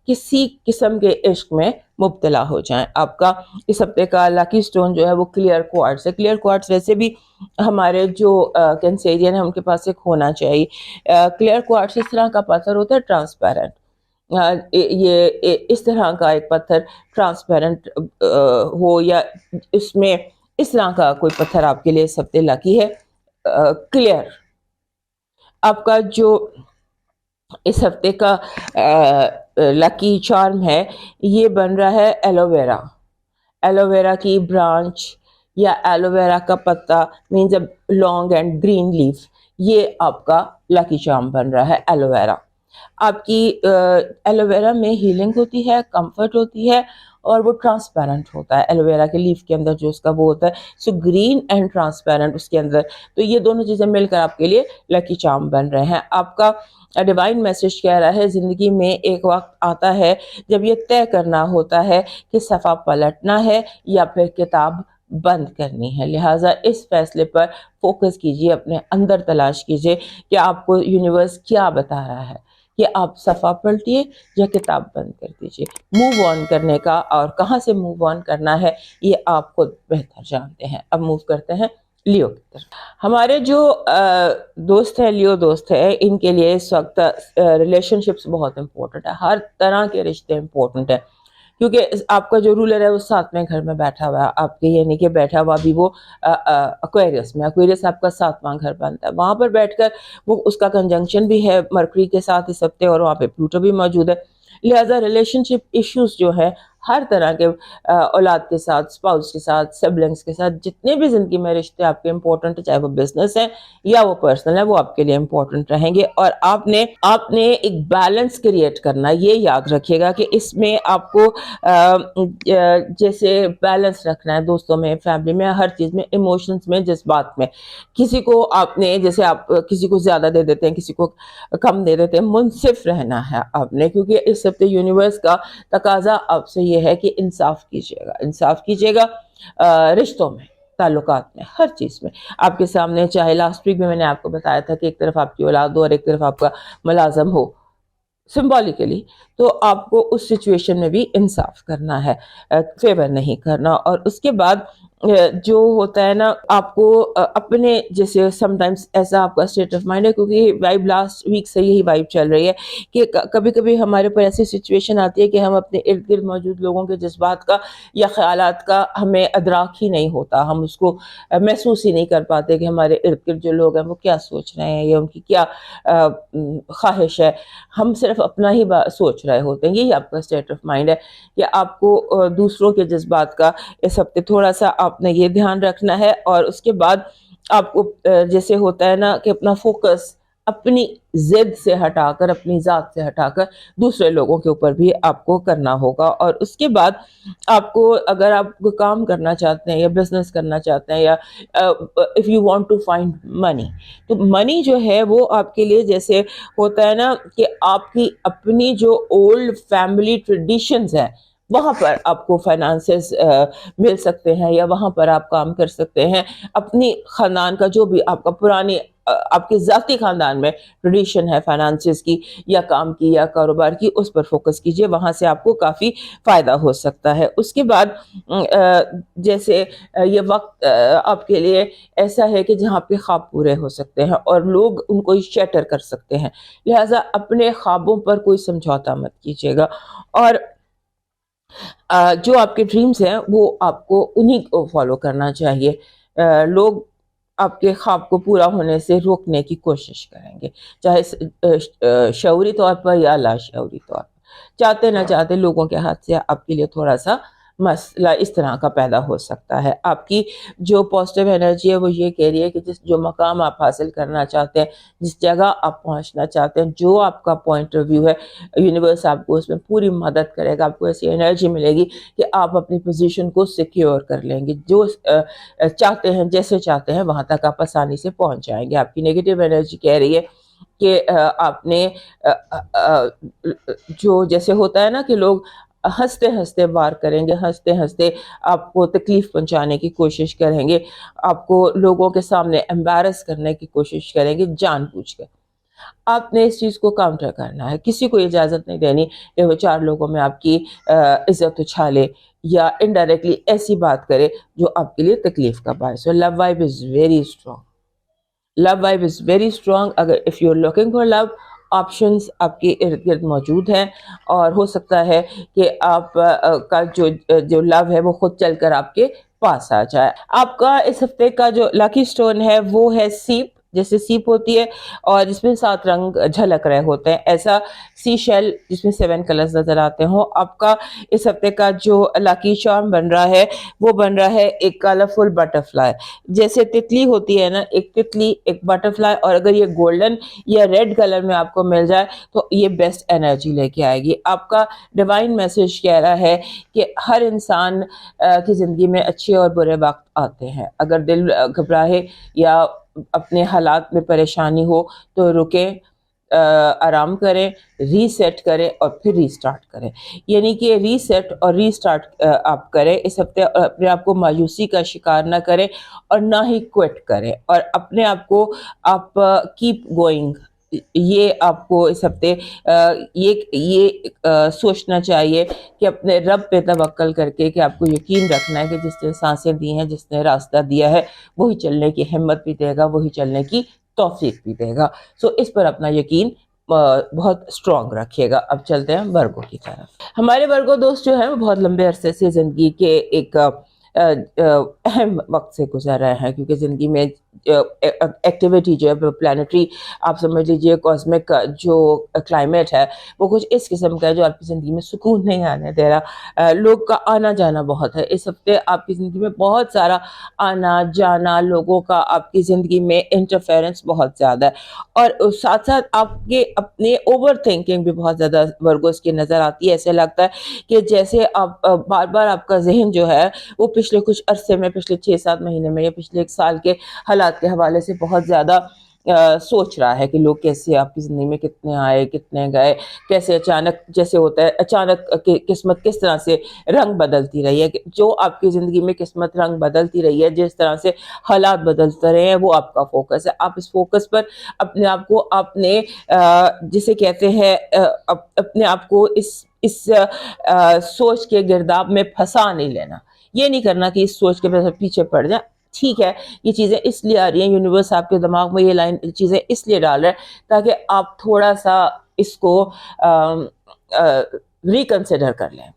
کسی قسم کے عشق میں مبتلا ہو جائیں. آپ کا اس ہفتے کا لکی سٹون جو ہے وہ کلیئر کوارٹز ہے. کلیئر کوارٹز ویسے بھی ہمارے جو کینسیرین ہیں ان کے پاس ایک ہونا چاہیے. کلیئر کوارٹز اس طرح کا پتھر ہوتا ہے ٹرانسپیرنٹ. یہ اس طرح کا ایک پتھر ٹرانسپیرنٹ ہو یا اس میں اس طرح کا کوئی پتھر آپ کے لیے اس ہفتے لکی ہے. کلیئر. آپ کا جو اس ہفتے کا لکی چارم ہے یہ بن رہا ہے ایلو ویرا. ایلو ویرا کی برانچ یا ایلو ویرا کا پتا means long and green leaf, یہ آپ کا لکی چارم بن رہا ہے ایلو ویرا. آپ کی ایلو ویرا میں ہیلنگ ہوتی ہے, کمفرٹ ہوتی ہے, اور وہ ٹرانسپیرنٹ ہوتا ہے. ایلو ویرا کے لیف کے اندر جو اس کا وہ ہوتا ہے, سو گرین اینڈ ٹرانسپیرنٹ اس کے اندر. تو یہ دونوں چیزیں مل کر آپ کے لیے لکی چارم بن رہے ہیں. آپ کا ڈیوائن میسج کہہ رہا ہے زندگی میں ایک وقت آتا ہے جب یہ طے کرنا ہوتا ہے کہ صفحہ پلٹنا ہے یا پھر کتاب بند کرنی ہے. لہٰذا اس فیصلے پر فوکس کیجیے, اپنے اندر تلاش کیجیے کہ آپ کو یونیورس کیا بتا رہا ہے, کہ آپ صفحہ پلٹیے یا کتاب بند کر دیجیے. موو آن کرنے کا اور کہاں سے موو آن کرنا ہے یہ آپ خود بہتر جانتے ہیں. اب موو کرتے ہیں لیو کی طرف. ہمارے جو دوست ہیں, لیو دوست ہیں, ان کے لیے اس وقت ریلیشن شپس بہت امپورٹنٹ ہے. ہر طرح کے رشتے امپورٹنٹ ہیں, کیونکہ آپ کا جو رولر ہے وہ 7ویں گھر میں بیٹھا ہوا ہے. آپ کے یعنی کہ بیٹھا ہوا بھی وہ ایکویرس میں. ایکویرس آپ کا 7واں گھر بنتا ہے. وہاں پر بیٹھ کر وہ اس کا کنجنکشن بھی ہے مرکری کے ساتھ اس ہفتے, اور وہاں پہ پلوٹو بھی موجود ہے. لہٰذا ریلیشن شپ ایشوز جو ہے ہر طرح کے اولاد کے ساتھ، اسپاؤس کے ساتھ، سبلنگس کے ساتھ، جتنے بھی زندگی میں رشتے آپ کے امپورٹنٹ، چاہے وہ بزنس ہیں یا وہ پرسنل ہے، وہ آپ کے لیے امپورٹنٹ رہیں گے. اور آپ نے ایک بیلنس کریٹ کرنا. یہ یاد رکھیے گا کہ اس میں آپ کو جیسے بیلنس رکھنا ہے دوستوں میں، فیملی میں، ہر چیز میں، ایموشنز میں، جذبات میں. کسی کو آپ نے جیسے آپ کسی کو زیادہ دے دیتے ہیں، کسی کو کم دے دیتے ہیں، منصف رہنا ہے آپ نے، کیونکہ اس ہفتے یونیورس کا تقاضا آپ سے یہ ہے کہ انصاف کیجیے گا. انصاف کیجیے گا رشتوں میں، تعلقات میں، ہر چیز میں. آپ کے سامنے چاہے لاسٹ ویک میں نے آپ کو بتایا تھا کہ ایک طرف آپ کی اولاد ہو اور ایک طرف آپ کا ملازم ہو سمبولیکلی، تو آپ کو اس سچویشن میں بھی انصاف کرنا ہے، فیور نہیں کرنا. اور اس کے بعد جو ہوتا ہے نا، آپ کو اپنے جیسے سم ٹائمس ایسا آپ کا اسٹیٹ آف مائنڈ ہے، کیونکہ یہ وائب لاسٹ ویک سے یہی وائب چل رہی ہے کہ کبھی کبھی ہمارے پر ایسی سچویشن آتی ہے کہ ہم اپنے ارد گرد موجود لوگوں کے جذبات کا یا خیالات کا ہمیں ادراک ہی نہیں ہوتا. ہم اس کو محسوس ہی نہیں کر پاتے کہ ہمارے ارد گرد جو لوگ ہیں وہ کیا سوچ رہے ہیں یا ان کی کیا خواہش ہے. ہم صرف اپنا ہی سوچ رہے ہوتے ہیں. یہی آپ کا اسٹیٹ آف مائنڈ ہے کہ آپ کو دوسروں کے جذبات کا اس ہفتے تھوڑا سا آپ نے یہ دھیان رکھنا ہے. اور اس کے بعد آپ کو جیسے ہوتا ہے نا کہ اپنا فوکس اپنی ضد سے ہٹا کر، اپنی ذات سے ہٹا کر دوسرے لوگوں کے اوپر بھی آپ کو کرنا ہوگا. اور اس کے بعد آپ کو اگر آپ کو کام کرنا چاہتے ہیں یا بزنس کرنا چاہتے ہیں یا if you want to find money, تو منی جو ہے وہ آپ کے لیے جیسے ہوتا ہے نا کہ آپ کی اپنی جو اولڈ فیملی ٹریڈیشنز ہیں وہاں پر آپ کو فائنانسز مل سکتے ہیں یا وہاں پر آپ کام کر سکتے ہیں. اپنی خاندان کا جو بھی آپ کا پرانی آپ کے ذاتی خاندان میں ٹریڈیشن ہے فائنانسز کی یا کام کی یا کاروبار کی، اس پر فوکس کیجئے، وہاں سے آپ کو کافی فائدہ ہو سکتا ہے. اس کے بعد جیسے یہ وقت آپ کے لیے ایسا ہے کہ جہاں پہ خواب پورے ہو سکتے ہیں اور لوگ ان کو شیٹر کر سکتے ہیں، لہٰذا اپنے خوابوں پر کوئی سمجھوتا مت کیجیے گا. اور جو آپ کے ڈریمز ہیں وہ آپ کو انہی کو فالو کرنا چاہیے. لوگ آپ کے خواب کو پورا ہونے سے روکنے کی کوشش کریں گے، چاہے شعوری طور پر یا لاشعوری طور پر. چاہتے نہ چاہتے لوگوں کے ہاتھ سے آپ کے لیے تھوڑا سا مسئلہ اس طرح کا پیدا ہو سکتا ہے. آپ کی جو پازیٹیو انرجی ہے وہ یہ کہہ رہی ہے کہ جو مقام آپ حاصل کرنا چاہتے ہیں، جس جگہ آپ پہنچنا چاہتے ہیں، جو آپ کا پوائنٹ آف ویو ہے، یونیورس آپ کو اس میں پوری مدد کرے گا. آپ کو ایسی انرجی ملے گی کہ آپ اپنی پوزیشن کو سیکیور کر لیں گے. جو چاہتے ہیں، جیسے چاہتے ہیں وہاں تک آپ آسانی سے پہنچ جائیں گے. آپ کی نیگیٹو انرجی کہہ رہی ہے کہ آپ نے جو جیسے ہوتا ہے نا کہ لوگ ہنستے ہنستے وار کریں گے، ہنستے ہنستے آپ کو تکلیف پہنچانے کی کوشش کریں گے، آپ کو لوگوں کے سامنے امبیرس کرنے کی کوشش کریں گے جان بوجھ کر. آپ نے اس چیز کو کاؤنٹر کرنا ہے. کسی کو اجازت نہیں دینی کہ وہ چار لوگوں میں آپ کی عزت اچھالے یا انڈائریکٹلی ایسی بات کرے جو آپ کے لیے تکلیف کا باعث ہو. Love vibe is very strong. Love vibe is very strong. اگر if you are looking for love, options آپ کے ارد گرد موجود ہیں اور ہو سکتا ہے کہ آپ کا جو لو ہے وہ خود چل کر آپ کے پاس آ جائے. آپ کا اس ہفتے کا جو لاکی سٹون ہے وہ ہے سیپ. جیسے سیپ ہوتی ہے اور جس میں 7 رنگ جھلک رہے ہوتے ہیں، ایسا سی شیل جس میں 7 کلرز نظر آتے ہوں. آپ کا اس ہفتے کا جو لاکی چارم بن رہا ہے وہ بن رہا ہے ایک کلرفل بٹرفلائی. جیسے تتلی ہوتی ہے نا، ایک تتلی، ایک بٹرفلائی، اور اگر یہ گولڈن یا ریڈ کلر میں آپ کو مل جائے تو یہ بیسٹ انرجی لے کے آئے گی. آپ کا ڈیوائن میسج کہہ رہا ہے کہ ہر انسان کی زندگی میں اچھے اور برے وقت آتے ہیں. اگر دل گھبراہے یا اپنے حالات میں پریشانی ہو تو رکیں، آرام کریں، ری سیٹ کریں اور پھر ری سٹارٹ کریں. یعنی کہ ری سیٹ اور ری سٹارٹ آپ کریں اس ہفتے، اور اپنے آپ کو مایوسی کا شکار نہ کریں اور نہ ہی کوئٹ کریں، اور اپنے آپ کو آپ کیپ گوئنگ. یہ آپ کو اس ہفتے یہ سوچنا چاہیے کہ اپنے رب پہ توکل کر کے کہ آپ کو یقین رکھنا ہے کہ جس نے سانسیں دی ہیں، جس نے راستہ دیا ہے، وہی چلنے کی ہمت بھی دے گا، وہی چلنے کی توفیق بھی دے گا. اس پر اپنا یقین بہت اسٹرانگ رکھیے گا. اب چلتے ہیں ورگو کی طرف. ہمارے ورگو دوست جو ہیں وہ بہت لمبے عرصے سے زندگی کے ایک اہم وقت سے گزر رہے ہیں، کیونکہ زندگی میں ایکٹیویٹی جو ہے پلانٹری آپ سمجھ لیجیے کاسمک کا جو کلائمیٹ ہے وہ کچھ اس قسم کا ہے جو آپ کی زندگی میں سکون نہیں آنے دے رہا. لوگ کا آنا جانا بہت ہے اس ہفتے, آپ کی زندگی میں بہت سارا آنا جانا, لوگوں کا آپ کی زندگی میں انٹرفیرنس بہت زیادہ ہے, اور ساتھ ساتھ آپ کے اپنے اوور تھنکنگ بھی بہت زیادہ ورگوز کی نظر آتی ہے. ایسے لگتا ہے کہ جیسے آپ بار بار آپ کا ذہن جو ہے وہ پچھلے کچھ عرصے میں, پچھلے 6-7 مہینے میں یا پچھلے 1 سال کے حالات کے حوالے سے بہت زیادہ سوچ رہا ہے کہ لوگ کیسے آپ کی زندگی میں کتنے آئے کتنے گئے, کیسے اچانک جیسے ہوتا ہے اچانک قسمت کس طرح سے رنگ بدلتی رہی ہے. جو آپ کی زندگی میں قسمت رنگ بدلتی رہی ہے, جس طرح سے حالات بدلتے رہے ہیں, وہ آپ کا فوکس ہے. آپ اس فوکس پر اپنے آپ کو اپنے جسے کہتے ہیں اپنے آپ کو اس سوچ کے گرداب میں پھنسا نہیں لینا. یہ نہیں کرنا کہ اس سوچ کے پیچھے پڑ جائیں. ٹھیک ہے, یہ چیزیں اس لیے آ رہی ہیں, یونیورس آپ کے دماغ میں یہ لائن چیزیں اس لیے ڈال رہا ہے تاکہ آپ تھوڑا سا اس کو ریکنسیڈر کر لیں,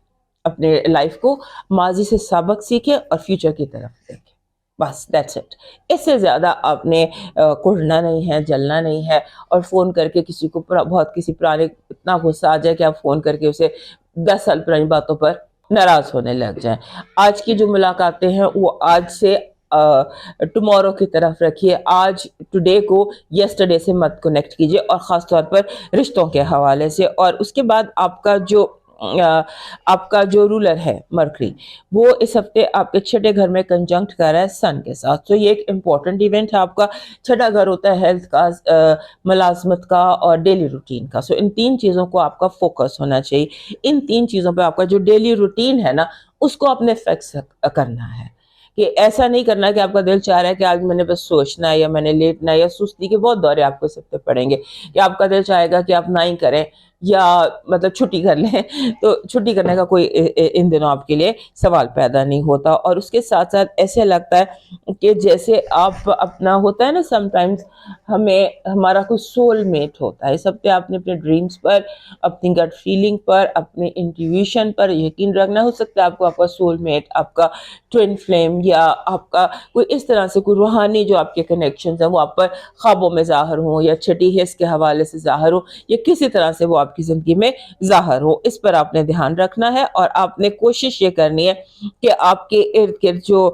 اپنے لائف کو ماضی سے سبق سیکھیں اور فیوچر کی طرف دیکھیں. بس دیٹس اٹ. اس سے زیادہ آپ نے کڑنا نہیں ہے, جلنا نہیں ہے, اور فون کر کے کسی کو بہت کسی پرانے اتنا غصہ آ جائے کہ آپ فون کر کے اسے 10 سال پرانی باتوں پر ناراض ہونے لگ جائیں. آج کی جو ملاقاتیں ہیں وہ آج سے ٹمورو کی طرف رکھیے. آج ٹوڈے کو یسٹرڈے سے مت کنیکٹ کیجیے, اور خاص طور پر رشتوں کے حوالے سے. اور اس کے بعد آپ کا جو رولر ہے مرکری, وہ اس ہفتے آپ کے 6ٹھے گھر میں کنجنکٹ کر رہا ہے سن کے ساتھ. تو یہ ایک امپورٹنٹ ایونٹ ہے. آپ کا 6ٹھا گھر ہوتا ہے ہیلتھ کا, ملازمت کا اور ڈیلی روٹین کا. ان 3 چیزوں کو آپ کا فوکس ہونا چاہیے. ان 3 چیزوں پہ آپ کا جو ڈیلی روٹین ہے نا, اس کو آپ نے فکس کرنا ہے. کہ ایسا نہیں کرنا کہ آپ کا دل چاہ رہا ہے کہ آج میں نے بس سوچنا ہے, یا میں نے لیٹنا ہے, یا سستی کے بہت دورے آپ کو سب پہ پڑیں گے, کہ آپ کا دل چاہے گا کہ آپ نہ ہی کریں, یا مطلب چھٹی کر لیں. تو چھٹی کرنے کا کوئی ان دنوں آپ کے لیے سوال پیدا نہیں ہوتا. اور اس کے ساتھ ساتھ ایسے لگتا ہے کہ جیسے آپ اپنا ہوتا ہے نا, سم ٹائمز ہمارا کوئی سول میٹ ہوتا ہے. سب پہ آپ نے اپنے ڈریمز پر, اپنی گٹ فیلنگ پر, اپنے انٹیویشن پر یقین رکھنا. ہو سکتا ہے آپ کا سول میٹ, آپ کا ٹوین فلیم, یا آپ کا کوئی اس طرح سے کوئی روحانی جو آپ کے کنیکشنز ہیں وہ آپ پر خوابوں میں ظاہر ہوں, یا چھٹی حص کے حوالے سے ظاہر ہوں, یا کسی طرح سے وہ آپ کی زندگی میں ظاہر ہو. اس پر آپ نے دھیان رکھنا ہے, اور آپ نے کوشش یہ کرنی ہے کہ آپ کے ارد گرد جو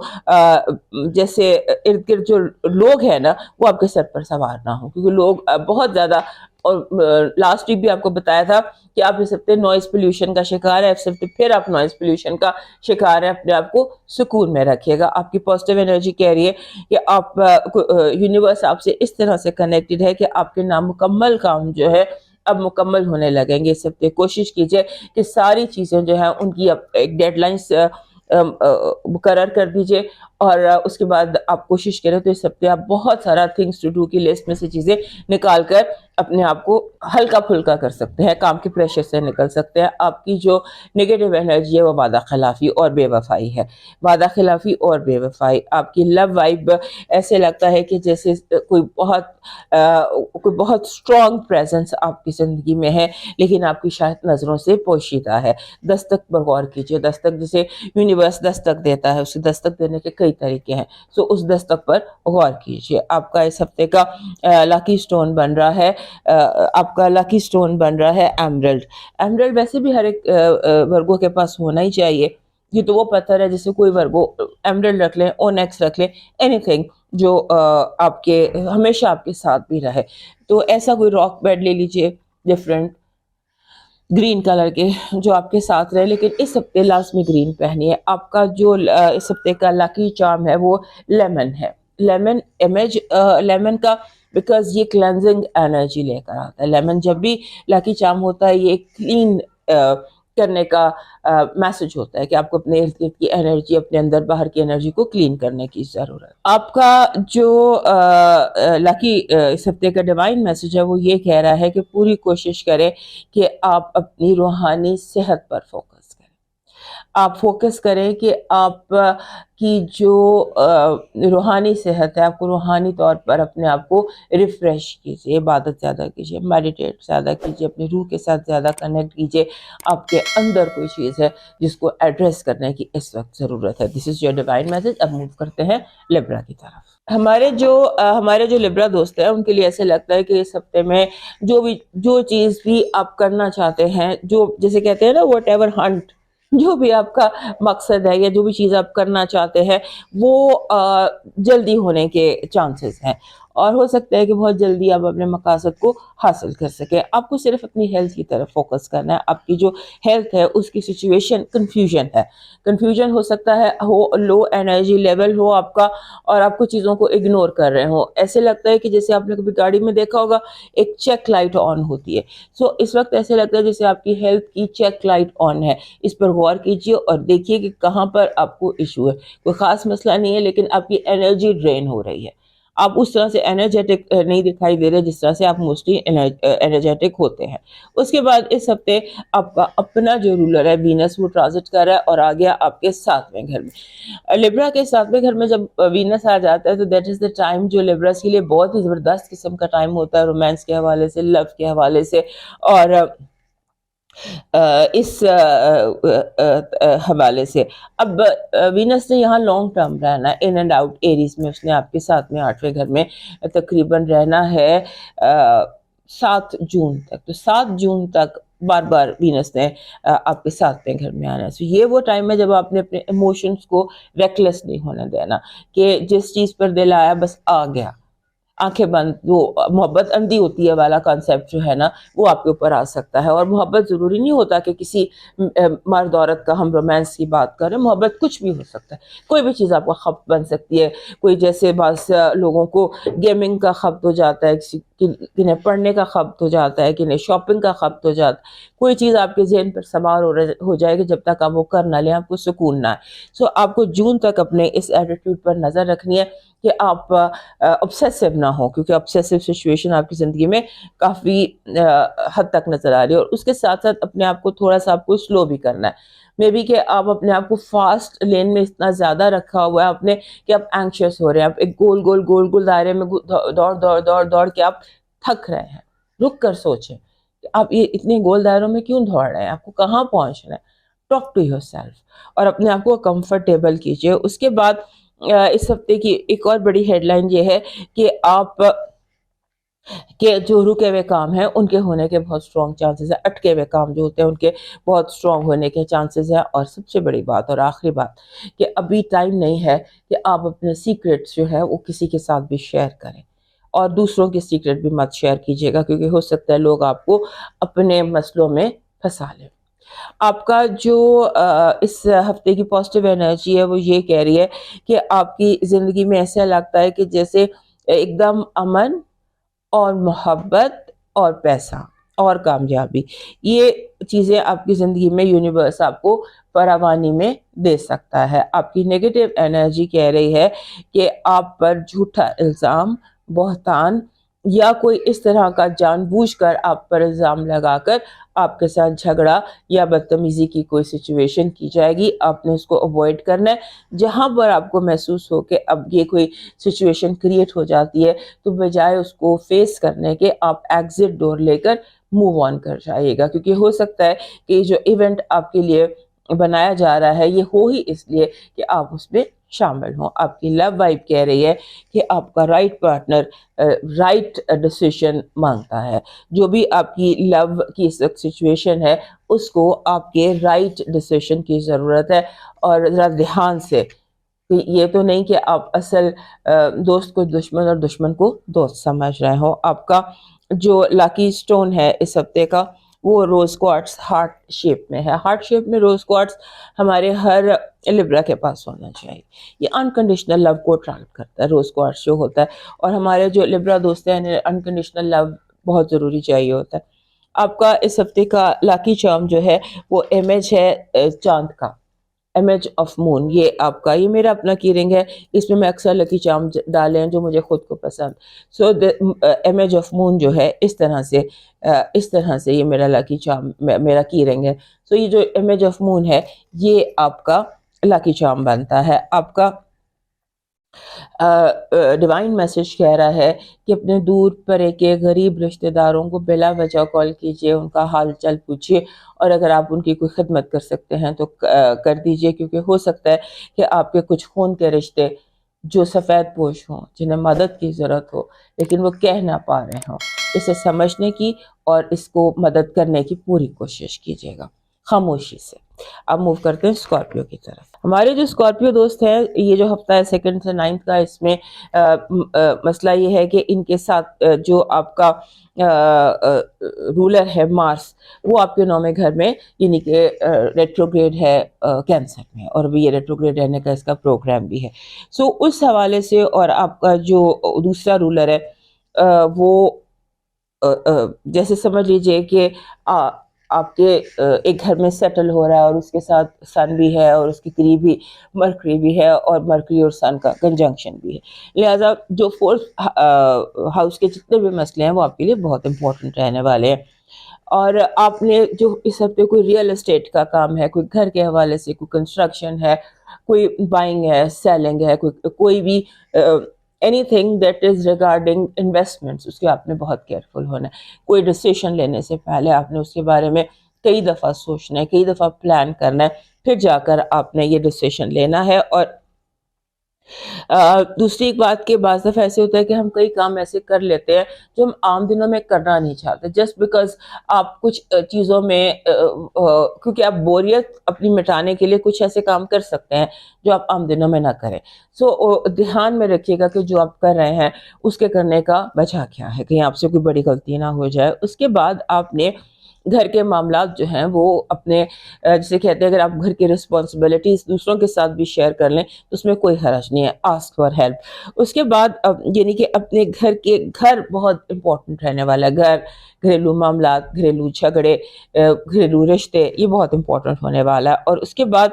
جیسے ارد گرد جو لوگ ہیں نا, وہ آپ کے سر پر سوار نہ ہوں. کیونکہ لوگ بہت زیادہ, اور لاسٹ ویک بھی آپ کو بتایا تھا کہ آپ اس ہفتے نوائز پولیوشن کا شکار ہے. اس ہفتے پھر آپ نوائز پولیوشن کا شکار ہے. اپنے آپ کو سکون میں رکھیے گا. آپ کی پازیٹیو انرجی کہہ رہی ہے کہ آپ یونیورس آپ سے اس طرح سے کنیکٹڈ ہے کہ آپ کے نامکمل کام جو ہے اب مکمل ہونے لگیں گے. اس ہفتے کوشش کیجئے کہ ساری چیزیں جو ہیں ان کی ایک ڈیڈ لائنز مقرر کر دیجئے, اور اس کے بعد آپ کوشش کریں تو اس ہفتے آپ بہت سارا تھنگس ٹو ڈو کی لسٹ میں سے چیزیں نکال کر اپنے آپ کو ہلکا پھلکا کر سکتے ہیں, کام کے پریشر سے نکل سکتے ہیں. آپ کی جو نیگیٹو انرجی ہے وہ وعدہ خلافی اور بے وفائی ہے. وعدہ خلافی اور بے وفائی. آپ کی لو وائب ایسے لگتا ہے کہ جیسے کوئی بہت اسٹرانگ پریزنس آپ کی زندگی میں ہے, لیکن آپ کی شاید نظروں سے پوشیدہ ہے. دستک پر غور کیجیے. دستک جسے یونیورس دستک دیتا ہے, اسے دستک دینے کے کئی طریقے ہیں. اس دستک پر غور کیجیے. آپ کا اس ہفتے کا لکی سٹون بن رہا ہے, آپ کا لکی سٹون بن رہا ہے ایمرلڈ. ایمرلڈ ویسے بھی ہر ایک ورگو کے پاس ہونا ہی چاہیے. یہ تو وہ پتھر ہے جسے کوئی ورگو ایمرلڈ رکھ لیں, اونیکس رکھ لیں, اینی تھنگ جو آپ کے ہمیشہ آپ کے ساتھ بھی رہے. تو ایسا کوئی راک بیڈ لے لیجئے ڈفرینٹ گرین کلر کے جو آپ کے ساتھ رہے, لیکن اس ہفتے لازمی گرین پہنی ہے. آپ کا جو اس ہفتے کا لکی چارم ہے وہ لیمن ہے. لیمن امیج لیمن کا, بیکاز یہ کلینزنگ انرجی لے کر آتا ہے. لیمن جب بھی لکی چارم ہوتا ہے یہ کلین کرنے کا میسج ہوتا ہے کہ آپ کو اپنے ارد گرد کی انرجی, اپنے اندر باہر کی انرجی کو کلین کرنے کی ضرورت. آپ کا جو لکی اس ہفتے کا ڈیوائن میسج ہے وہ یہ کہہ رہا ہے کہ پوری کوشش کریں کہ آپ اپنی روحانی صحت پر فوکس کریں. آپ فوکس کریں کہ آپ کی جو روحانی صحت ہے, آپ کو روحانی طور پر اپنے آپ کو ریفریش کیجیے. عبادت زیادہ کیجیے, میڈیٹیٹ زیادہ کیجیے, اپنے روح کے ساتھ زیادہ کنیکٹ کیجیے. آپ کے اندر کوئی چیز ہے جس کو ایڈریس کرنے کی اس وقت ضرورت ہے. دس از یور ڈیوائن میسج. اب موو کرتے ہیں لیبرا کی طرف. ہمارے جو لبرا دوست ہیں ان کے لیے ایسے لگتا ہے کہ اس ہفتے میں جو چیز بھی آپ کرنا چاہتے ہیں، جو جیسے کہتے ہیں نا واٹ ایور ہنٹ، جو بھی آپ کا مقصد ہے یا جو بھی چیز آپ کرنا چاہتے ہیں وہ جلدی ہونے کے چانسز ہیں، اور ہو سکتا ہے کہ بہت جلدی آپ اپنے مقاصد کو حاصل کر سکیں۔ آپ کو صرف اپنی ہیلتھ کی طرف فوکس کرنا ہے۔ آپ کی جو ہیلتھ ہے اس کی سچویشن کنفیوژن ہو سکتا ہے، لو انرجی لیول ہو آپ کا، اور آپ کو چیزوں کو اگنور کر رہے ہوں۔ ایسے لگتا ہے کہ جیسے آپ نے کبھی گاڑی میں دیکھا ہوگا ایک چیک لائٹ آن ہوتی ہے، اس وقت ایسے لگتا ہے جیسے آپ کی ہیلتھ کی چیک لائٹ آن ہے۔ اس پر غور کیجئے اور دیکھیے کہ کہاں پر آپ کو ایشو ہے۔ کوئی خاص مسئلہ نہیں ہے، لیکن آپ کی انرجی ڈرین ہو رہی ہے، آپ اس طرح سے انرجیٹک نہیں دکھائی دے رہے جس طرح سے آپ موسٹلی انرجیٹک ہوتے ہیں۔ اس کے بعد اس ہفتے آپ کا اپنا جو رولر ہے وینس وہ ٹرانزٹ کر رہا ہے اور آ گیا آپ کے 7ویں گھر میں۔ لبرا کے 7ویں گھر میں جب وینس آ جاتا ہے تو دیٹ از دا ٹائم جو لبرس کے لیے بہت ہی زبردست قسم کا ٹائم ہوتا ہے، رومانس کے حوالے سے، لو کے حوالے سے، اور اس حوالے سے۔ اب وینس نے یہاں لانگ ٹرم رہنا ہے، ان اینڈ آؤٹ ایریز میں اس نے آپ کے 7ویں 8ویں گھر میں تقریباً رہنا ہے 7 جون تک۔ تو 7 جون تک بار بار وینس نے آپ کے 7ویں گھر میں آنا ہے۔ تو یہ وہ ٹائم ہے جب آپ نے اپنے ایموشنز کو ریکلیس نہیں ہونے دینا، کہ جس چیز پر دل آیا بس آ گیا، آنکھیں بند، وہ محبت اندھی ہوتی ہے والا کانسیپٹ جو ہے نا وہ آپ کے اوپر آ سکتا ہے۔ اور محبت ضروری نہیں ہوتا کہ کسی مرد عورت کا ہم رومانس کی بات کریں، محبت کچھ بھی ہو سکتا ہے، کوئی بھی چیز آپ کا خبط بن سکتی ہے۔ کوئی جیسے بعض لوگوں کو گیمنگ کا خبط ہو جاتا ہے، کنہیں پڑھنے کا خبط ہو جاتا ہے، کنہیں شاپنگ کا خبط ہو جاتا ہے، کوئی چیز آپ کے ذہن پر سوار ہو جائے گی، جب تک آپ وہ کر نہ لیں آپ کو سکون نہ ہے۔ آپ کو جون تک اپنے اس ایٹیٹیوڈ پر نظر رکھنی ہے کہ آپ obsessive نہ ہو، کیونکہ obsessive سچویشن آپ کی زندگی میں کافی حد تک نظر آ رہی ہے۔ اور اس کے ساتھ ساتھ اپنے آپ کو تھوڑا سا آپ کو سلو بھی کرنا ہے، مے بی کہ آپ اپنے آپ کو فاسٹ لین میں اتنا زیادہ رکھا ہوا ہے آپ نے کہ آپ اینکشیس ہو رہے ہیں، آپ ایک گول گول دائرے میں دوڑ کے آپ تھک رہے ہیں۔ رک کر سوچیں کہ آپ یہ اتنے گول دائروں میں کیوں دوڑ رہے ہیں، آپ کو کہاں پہنچنا ہے۔ ٹاک ٹو یور سیلف اور اپنے آپ کو کمفرٹیبل کیجئے۔ اس کے بعد اس ہفتے کی ایک اور بڑی ہیڈ لائن یہ ہے کہ آپ کے جو رکے ہوئے کام ہیں ان کے ہونے کے بہت سٹرونگ چانسز ہیں، اٹکے ہوئے کام جو ہوتے ہیں ان کے بہت سٹرونگ ہونے کے چانسز ہیں۔ اور سب سے بڑی بات اور آخری بات کہ ابھی ٹائم نہیں ہے کہ آپ اپنے سیکرٹس جو ہے وہ کسی کے ساتھ بھی شیئر کریں، اور دوسروں کے سیکرٹ بھی مت شیئر کیجیے گا، کیونکہ ہو سکتا ہے لوگ آپ کو اپنے مسئلوں میں پھنسا لیں۔ آپ کا جو اس ہفتے کی پازیٹیو انرجی ہے وہ یہ کہہ رہی ہے کہ آپ کی زندگی میں ایسا لگتا ہے کہ جیسے ایک دم امن اور محبت اور پیسہ اور کامیابی، یہ چیزیں آپ کی زندگی میں یونیورس آپ کو فراوانی میں دے سکتا ہے۔ آپ کی نیگیٹو انرجی کہہ رہی ہے کہ آپ پر جھوٹا الزام، بہتان یا کوئی اس طرح کا جان بوجھ کر آپ پر الزام لگا کر آپ کے ساتھ جھگڑا یا بدتمیزی کی کوئی سچویشن کی جائے گی۔ آپ نے اس کو اوائڈ کرنا ہے۔ جہاں پر آپ کو محسوس ہو کہ اب یہ کوئی سچویشن کریٹ ہو جاتی ہے تو بجائے اس کو فیس کرنے کے آپ ایگزٹ ڈور لے کر موو آن کر جائیے گا، کیونکہ ہو سکتا ہے کہ یہ جو ایونٹ آپ کے لیے بنایا جا رہا ہے یہ ہو ہی اس لیے کہ آپ اس میں شامل ہوں۔ آپ کی لو وائب کہہ رہی ہے کہ آپ کا رائٹ پارٹنر رائٹ ڈیسیشن مانگتا ہے۔ جو بھی آپ کی لو کی سچویشن ہے اس کو آپ کے رائٹ ڈیسیشن کی ضرورت ہے، اور ذرا دھیان سے، یہ تو نہیں کہ آپ اصل دوست کو دشمن اور دشمن کو دوست سمجھ رہے ہو۔ آپ کا جو لاکی سٹون ہے اس ہفتے کا وہ روز کوارٹز ہارٹ شیپ میں ہے۔ ہارٹ شیپ میں روز کوارٹز ہمارے ہر لبرا کے پاس ہونا چاہیے۔ یہ انکنڈیشنل لو کو اٹریکٹ کرتا ہے، روز کوارٹز جو ہوتا ہے، اور ہمارے جو لبرا دوست ہیں انہیں انکنڈیشنل لو بہت ضروری چاہیے ہوتا ہے۔ آپ کا اس ہفتے کا لاکی چارم جو ہے وہ امیج ہے چاند کا، امیج آف مون۔ یہ آپ کا، یہ میرا اپنا کی رنگ ہے، اس میں اکثر لکی چارم ڈالے ہیں جو مجھے خود کو پسند۔ سو امیج آف مون جو ہے اس طرح سے یہ میرا لکی چارم، میرا کی رنگ ہے۔ سو یہ جو امیج آف مون ہے یہ آپ کا لکی چارم بنتا ہے۔ آپ کا ڈیوائن میسج کہہ رہا ہے کہ اپنے دور پرے کے غریب رشتہ داروں کو بلا وجہ کال کیجئے، ان کا حال چال پوچھئے، اور اگر آپ ان کی کوئی خدمت کر سکتے ہیں تو کر دیجئے، کیونکہ ہو سکتا ہے کہ آپ کے کچھ خون کے رشتے جو سفید پوش ہوں، جنہیں مدد کی ضرورت ہو لیکن وہ کہہ نہ پا رہے ہوں، اسے سمجھنے کی اور اس کو مدد کرنے کی پوری کوشش کیجیے گا خاموشی سے۔ اب موو کرتے ہیں اسکارپیو کی طرف۔ ہمارے جو اسکارپیو دوست ہیں، یہ جو ہفتہ ہے 2 سے 9 کا، اس میں مسئلہ یہ ہے کہ ان کے ساتھ جو آپ کا رولر ہے مارس، وہ آپ کے 9ویں گھر میں، یعنی کہ ریٹروگریڈ ہے کینسر میں، اور ابھی یہ ریٹروگریڈ رہنے کا اس کا پروگرام بھی ہے۔ سو اس حوالے سے، اور آپ کا جو دوسرا رولر ہے وہ جیسے سمجھ لیجئے کہ آپ کے ایک گھر میں سیٹل ہو رہا ہے، اور اس کے ساتھ سن بھی ہے، اور اس کے قریب ہی مرکری بھی ہے، اور مرکری اور سن کا کنجنکشن بھی ہے۔ لہٰذا جو 4th ہاؤس کے جتنے بھی مسئلے ہیں وہ آپ کے لیے بہت امپورٹنٹ رہنے والے ہیں۔ اور آپ نے جو اس ہفتے کوئی ریئل اسٹیٹ کا کام ہے، کوئی گھر کے حوالے سے، کوئی کنسٹرکشن ہے، کوئی بائنگ ہے، سیلنگ ہے، کوئی بھی anything that is regarding investments, اس کے آپ نے بہت کیئرفل ہونا ہے۔ کوئی ڈیسیشن لینے سے پہلے آپ نے اس کے بارے میں کئی دفعہ سوچنا ہے، کئی دفعہ پلان کرنا ہے، پھر جا کر آپ نے یہ ڈیسیشن لینا ہے۔ اور دوسری ایک بات کہ بعض دفعہ ایسے ہوتا ہے کہ ہم کئی کام ایسے کر لیتے ہیں جو ہم عام دنوں میں کرنا نہیں چاہتے، جسٹ بیکاز آپ کچھ چیزوں میں کیونکہ آپ بوریت اپنی مٹانے کے لیے کچھ ایسے کام کر سکتے ہیں جو آپ عام دنوں میں نہ کریں۔ سو دھیان میں رکھیے گا کہ جو آپ کر رہے ہیں اس کے کرنے کا وجہ کیا ہے، کہیں آپ سے کوئی بڑی غلطی نہ ہو جائے۔ اس کے بعد آپ نے گھر کے معاملات جو ہیں وہ اپنے جسے کہتے ہیں، اگر آپ گھر کی رسپانسبلٹیز دوسروں کے ساتھ بھی شیئر کر لیں تو اس میں کوئی حرج نہیں ہے، آسک فار ہیلپ۔ اس کے بعد یعنی کہ اپنے گھر بہت امپورٹنٹ رہنے والا ہے، گھریلو معاملات، گھریلو جھگڑے، گھریلو رشتے، یہ بہت امپورٹنٹ ہونے والا ہے۔ اور اس کے بعد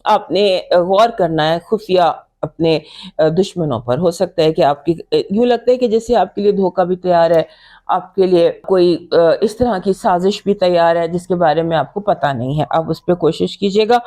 آپ نے غور کرنا ہے خفیہ اپنے دشمنوں پر۔ ہو سکتا ہے کہ آپ کی یوں لگتا ہے کہ جیسے آپ کے لیے دھوکہ بھی تیار ہے، آپ کے لیے کوئی اس طرح کی سازش بھی تیار ہے جس کے بارے میں آپ کو پتہ نہیں ہے، آپ اس پہ کوشش کیجیے گا۔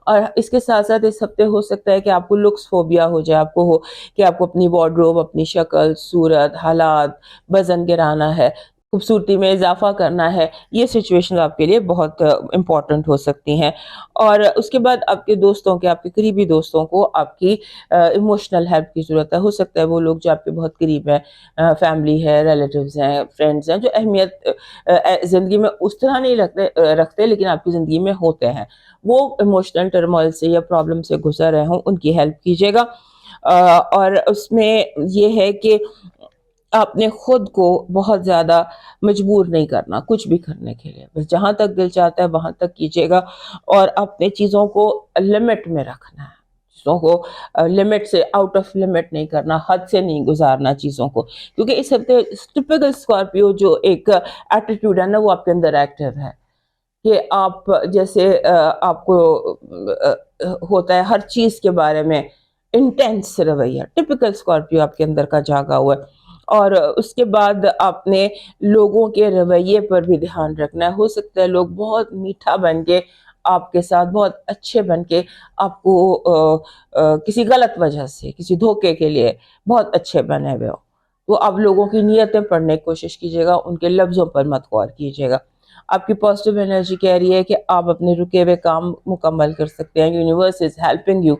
اور اس کے ساتھ ساتھ اس ہفتے ہو سکتا ہے کہ آپ کو لکس فوبیا ہو جائے، آپ کو ہو کہ آپ کو اپنی وارڈروب، اپنی شکل، صورت، حالات، وزن گرانا ہے، خوبصورتی میں اضافہ کرنا ہے۔ یہ سچویشن آپ کے لیے بہت امپورٹنٹ ہو سکتی ہیں۔ اور اس کے بعد آپ کے دوستوں کے، آپ کے قریبی دوستوں کو آپ کی ایموشنل ہیلپ کی ضرورت ہے۔ ہو سکتا ہے وہ لوگ جو آپ کے بہت قریب ہیں، فیملی ہے، ریلیٹیوز ہیں، فرینڈز ہیں، جو اہمیت زندگی میں اس طرح نہیں رکھتے لیکن آپ کی زندگی میں ہوتے ہیں، وہ ایموشنل ٹرموائل سے یا پرابلم سے گزر رہے ہوں، ان کی ہیلپ کیجیے گا۔ اور اس میں یہ ہے کہ آپ نے خود کو بہت زیادہ مجبور نہیں کرنا کچھ بھی کرنے کے لیے، بس جہاں تک دل چاہتا ہے وہاں تک کیجیے گا، اور اپنے چیزوں کو لمٹ میں رکھنا ہے، چیزوں کو لمٹ سے آؤٹ آف لمٹ نہیں کرنا، حد سے نہیں گزارنا چیزوں کو، کیونکہ اس ہفتے ٹپیکل اسکارپیو جو ایک ایٹیٹیوڈ ہے نا، وہ آپ کے اندر ایکٹیو ہے کہ آپ جیسے آپ کو ہوتا ہے ہر چیز کے بارے میں انٹینس رویہ، ٹپیکل اسکارپیو آپ کے اندر کا جاگا ہوا ہے۔ اور اس کے بعد آپ نے لوگوں کے رویے پر بھی دھیان رکھنا ہے۔ ہو سکتا ہے لوگ بہت میٹھا بن کے آپ کے ساتھ، بہت اچھے بن کے آپ کو کسی غلط وجہ سے، کسی دھوکے کے لیے بہت اچھے بنے ہوئے ہو، تو آپ لوگوں کی نیتیں پڑھنے کی کوشش کیجیے گا، ان کے لفظوں پر مت غور کیجیے گا۔ آپ کی پازیٹیو انرجی کہہ رہی ہے کہ آپ اپنے رکے ہوئے کام مکمل کر سکتے ہیں، یونیورس از ہیلپنگ یو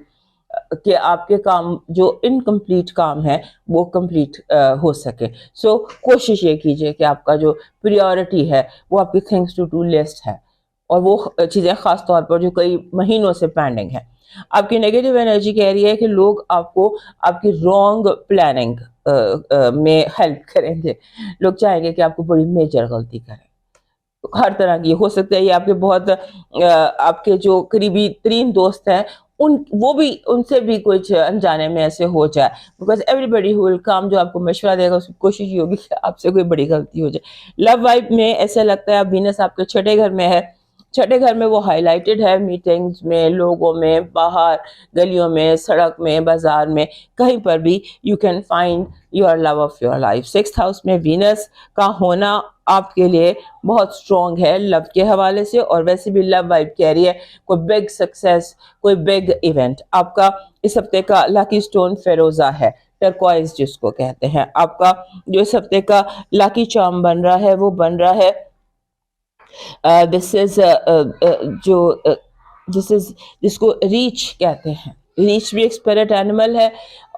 کہ آپ کے کام جو انکمپلیٹ کام ہے وہ کمپلیٹ ہو سکے۔ سو کوشش یہ کیجیے کہ آپ کا جو پریورٹی ہے وہ آپ کی تھنگس ٹو ڈو لسٹ ہے، اور وہ چیزیں خاص طور پر جو کئی مہینوں سے پینڈنگ ہیں۔ آپ کی نیگیٹو انرجی کہہ رہی ہے کہ لوگ آپ کو آپ کی رانگ پلاننگ میں ہیلپ کریں گے، لوگ چاہیں گے کہ آپ کو بڑی میجر غلطی کریں، ہر طرح کی ہو سکتا ہے۔ یہ آپ کے بہت آپ کے جو قریبی ترین دوست ہیں، ان سے بھی کچھ انجانے میں ایسے ہو جائے، بیکاز ایوری بڈی ہو ول کم، جو آپ کو مشورہ دے گا اس کی کوشش یہ ہوگی کہ آپ سے کوئی بڑی غلطی ہو جائے۔ لو وائب میں ایسا لگتا ہے اب وینس آپ کے 6 گھر میں ہے، 6 گھر میں وہ ہائی لائٹڈ ہے، میٹنگز میں، لوگوں میں، باہر گلیوں میں، سڑک میں، بازار میں، کہیں پر بھی you can find your love of your life. 6th house میں وینس کا ہونا آپ کے لیے بہت سٹرونگ ہے لو کے حوالے سے، اور ویسے بھی لو وائب کہہ رہی ہے کوئی بگ سکسیس، کوئی بگ ایونٹ۔ آپ کا اس ہفتے کا لاکی سٹون فیروزہ ہے، ٹرکوائز جس کو کہتے ہیں۔ آپ کا جو اس ہفتے کا لاکی چارم بن رہا ہے وہ بن رہا ہے دس از جس کو ریچ کہتے ہیں، ریچ بھی ایک اسپرٹ اینیمل ہے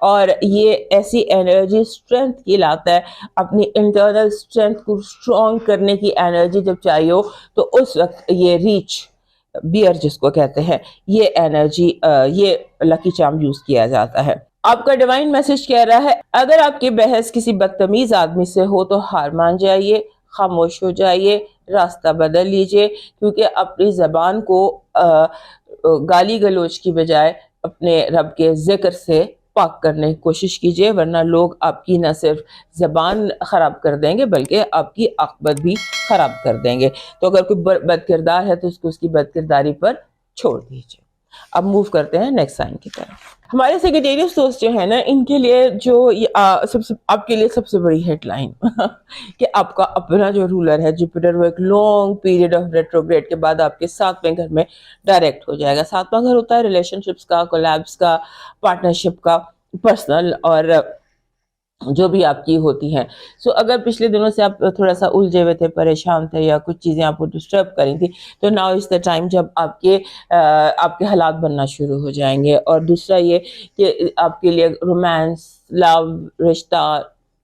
اور یہ ایسی انرجی اسٹرینتھ کی لاتا ہے. اپنی انٹرنل اسٹرینتھ کو اسٹرانگ کرنے کی انرجی جب چاہیے ہو تو اس وقت یہ ریچ بیئر جس کو کہتے ہیں یہ انرجی یہ لکی چارم یوز کیا جاتا ہے. آپ کا ڈیوائن میسج کہہ رہا ہے اگر آپ کی بحث کسی بدتمیز آدمی سے ہو تو ہار مان جائیے, خاموش ہو جائیے, راستہ بدل لیجئے, کیونکہ اپنی زبان کو گالی گلوچ کی بجائے اپنے رب کے ذکر سے پاک کرنے کی کوشش کیجئے, ورنہ لوگ آپ کی نہ صرف زبان خراب کر دیں گے بلکہ آپ کی عاقبت بھی خراب کر دیں گے. تو اگر کوئی بد کردار ہے تو اس کو اس کی بد کرداری پر چھوڑ دیجئے. اب موو کرتے ہیں نیکسٹ سائن کی طرف. ہمارے سیگیٹیریس دوست جو ہیں نا, ان کے لیے جو آپ کے لیے سب سے بڑی ہیڈ لائن کہ آپ کا اپنا جو رولر ہے جوپیٹر وہ ایک لانگ پیریڈ آف ریٹروگریڈ کے بعد آپ کے 7ویں گھر میں ڈائریکٹ ہو جائے گا. 7واں گھر ہوتا ہے ریلیشن شپس کا, کولیبس کا, پارٹنرشپ کا, پرسنل اور جو بھی آپ کی ہوتی ہیں. سو اگر پچھلے دنوں سے آپ تھوڑا سا الجھے ہوئے تھے, پریشان تھے یا کچھ چیزیں آپ کو ڈسٹرب کری تھی, تو ناؤ از دا ٹائم جب آپ کے حالات بننا شروع ہو جائیں گے. اور دوسرا یہ کہ آپ کے لیے رومانس, لو, رشتہ,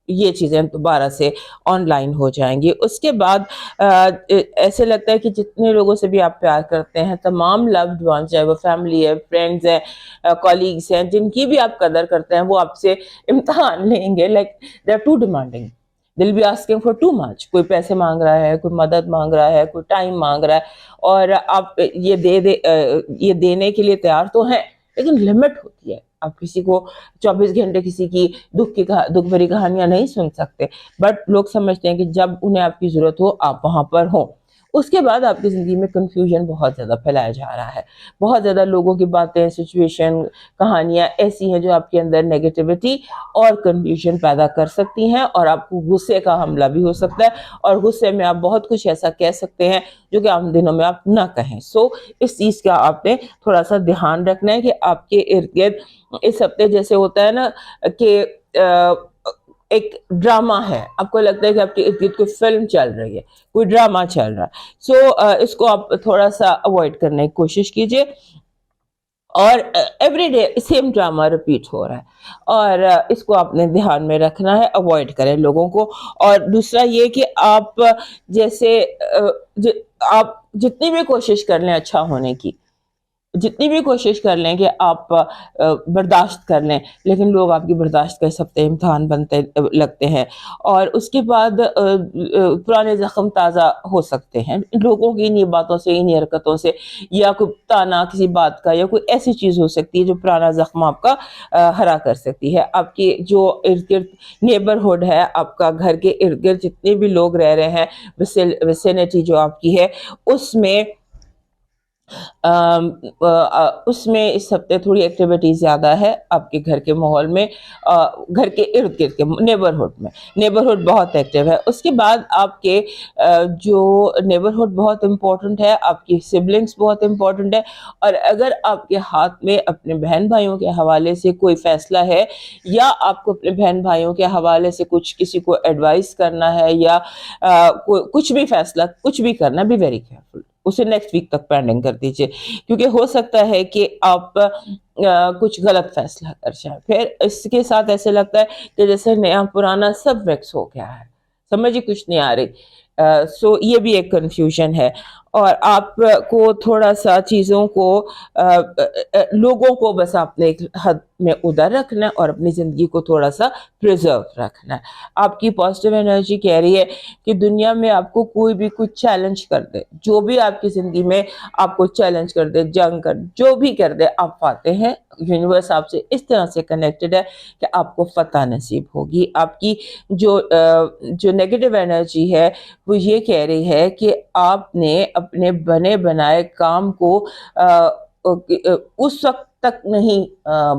یہ چیزیں دوبارہ سے آن لائن ہو جائیں گی. اس کے بعد ایسے لگتا ہے کہ جتنے لوگوں سے بھی آپ پیار کرتے ہیں, تمام لوڈ ونس, چاہے وہ فیملی ہے, فرینڈز ہیں, کالیگس ہیں, جن کی بھی آپ قدر کرتے ہیں, وہ آپ سے امتحان لیں گے. Like they are too demanding, they'll be asking for too much. کوئی پیسے مانگ رہا ہے, کوئی مدد مانگ رہا ہے, کوئی ٹائم مانگ رہا ہے, اور آپ یہ دینے کے لیے تیار تو ہیں لیکن لمٹ ہوتی ہے. آپ کسی کو 24 گھنٹے کسی کی دکھ بھری کہانیاں نہیں سن سکتے, بٹ لوگ سمجھتے ہیں کہ جب انہیں آپ کی ضرورت ہو آپ وہاں پر ہوں. اس کے بعد آپ کی زندگی میں کنفیوژن بہت زیادہ پھیلایا جا رہا ہے. بہت زیادہ لوگوں کی باتیں, سچویشن, کہانیاں ایسی ہیں جو آپ کے اندر نیگیٹیوٹی اور کنفیوژن پیدا کر سکتی ہیں, اور آپ کو غصے کا حملہ بھی ہو سکتا ہے, اور غصے میں آپ بہت کچھ ایسا کہہ سکتے ہیں جو کہ عام دنوں میں آپ نہ کہیں. سو اس چیز کا آپ نے تھوڑا سا دھیان رکھنا ہے کہ آپ کے ارد گرد اس ہفتے جیسے ہوتا ہے نا کہ ایک ڈرامہ ہے, آپ کو لگتا ہے کہ آپ کے ارد گرد کوئی فلم چل رہی ہے, کوئی ڈرامہ چل رہا ہے. سو اس کو آپ تھوڑا سا اوائڈ کرنے کی کوشش کیجئے. اور every day same drama repeat ہو رہا ہے, اور اس کو آپ نے دھیان میں رکھنا ہے, اوائڈ کریں لوگوں کو. اور دوسرا یہ کہ آپ جیسے آپ جتنی بھی کوشش کر لیں اچھا ہونے کی, جتنی بھی کوشش کر لیں کہ آپ برداشت کر لیں, لیکن لوگ آپ کی برداشت کا اس ہفتے امتحان بنتے لگتے ہیں. اور اس کے بعد پرانے زخم تازہ ہو سکتے ہیں لوگوں کی انہی باتوں سے, انہی حرکتوں سے, یا کوئی تانا کسی بات کا, یا کوئی ایسی چیز ہو سکتی ہے جو پرانا زخم آپ کا ہرا کر سکتی ہے. آپ کی جو ارد گرد نیبرہڈ ہے, آپ کا گھر کے ارد گرد جتنے بھی لوگ رہ رہے ہیں, ویسینٹی جو آپ کی ہے, اس میں اس ہفتے تھوڑی ایکٹیویٹی زیادہ ہے آپ کے گھر کے ماحول میں, گھر کے ارد گرد کے نیبرہڈ بہت ایکٹیو ہے. اس کے بعد آپ کے جو نیبرہڈ بہت امپورٹنٹ ہے, آپ کی سبلنگس بہت امپورٹنٹ ہے, اور اگر آپ کے ہاتھ میں اپنے بہن بھائیوں کے حوالے سے کوئی فیصلہ ہے, یا آپ کو اپنے بہن بھائیوں کے حوالے سے کسی کو ایڈوائس کرنا ہے, یا کچھ بھی فیصلہ کچھ بھی کرنا, بی ویری کیئرفل, اسے نیکسٹ ویک تک پینڈنگ کر دیجئے, کیونکہ ہو سکتا ہے کہ آپ کچھ غلط فیصلہ کر جائیں. پھر اس کے ساتھ ایسے لگتا ہے کہ جیسے نیا پرانا سب مکس ہو گیا ہے, سمجھ ہی کچھ نہیں آ رہی. سو یہ بھی ایک کنفیوژن ہے. اور آپ کو تھوڑا سا چیزوں کو لوگوں کو بس آپ نے ایک حد میں ادھر رکھنا ہے, اور اپنی زندگی کو تھوڑا سا پریزرو رکھنا ہے. آپ کی پازیٹیو انرجی کہہ رہی ہے کہ دنیا میں آپ کو کوئی بھی کچھ چیلنج کر دے, جو بھی آپ کی زندگی میں آپ کو چیلنج کر دے, جنگ کر, جو بھی کر دے, آپ پاتے ہیں. یونیورس آپ سے اس طرح سے کنیکٹڈ ہے کہ آپ کو فتح نصیب ہوگی. آپ کی جو نیگیٹو انرجی ہے وہ یہ کہہ رہی ہے کہ آپ نے اپنے بنے بنائے کام کو اس وقت تک نہیں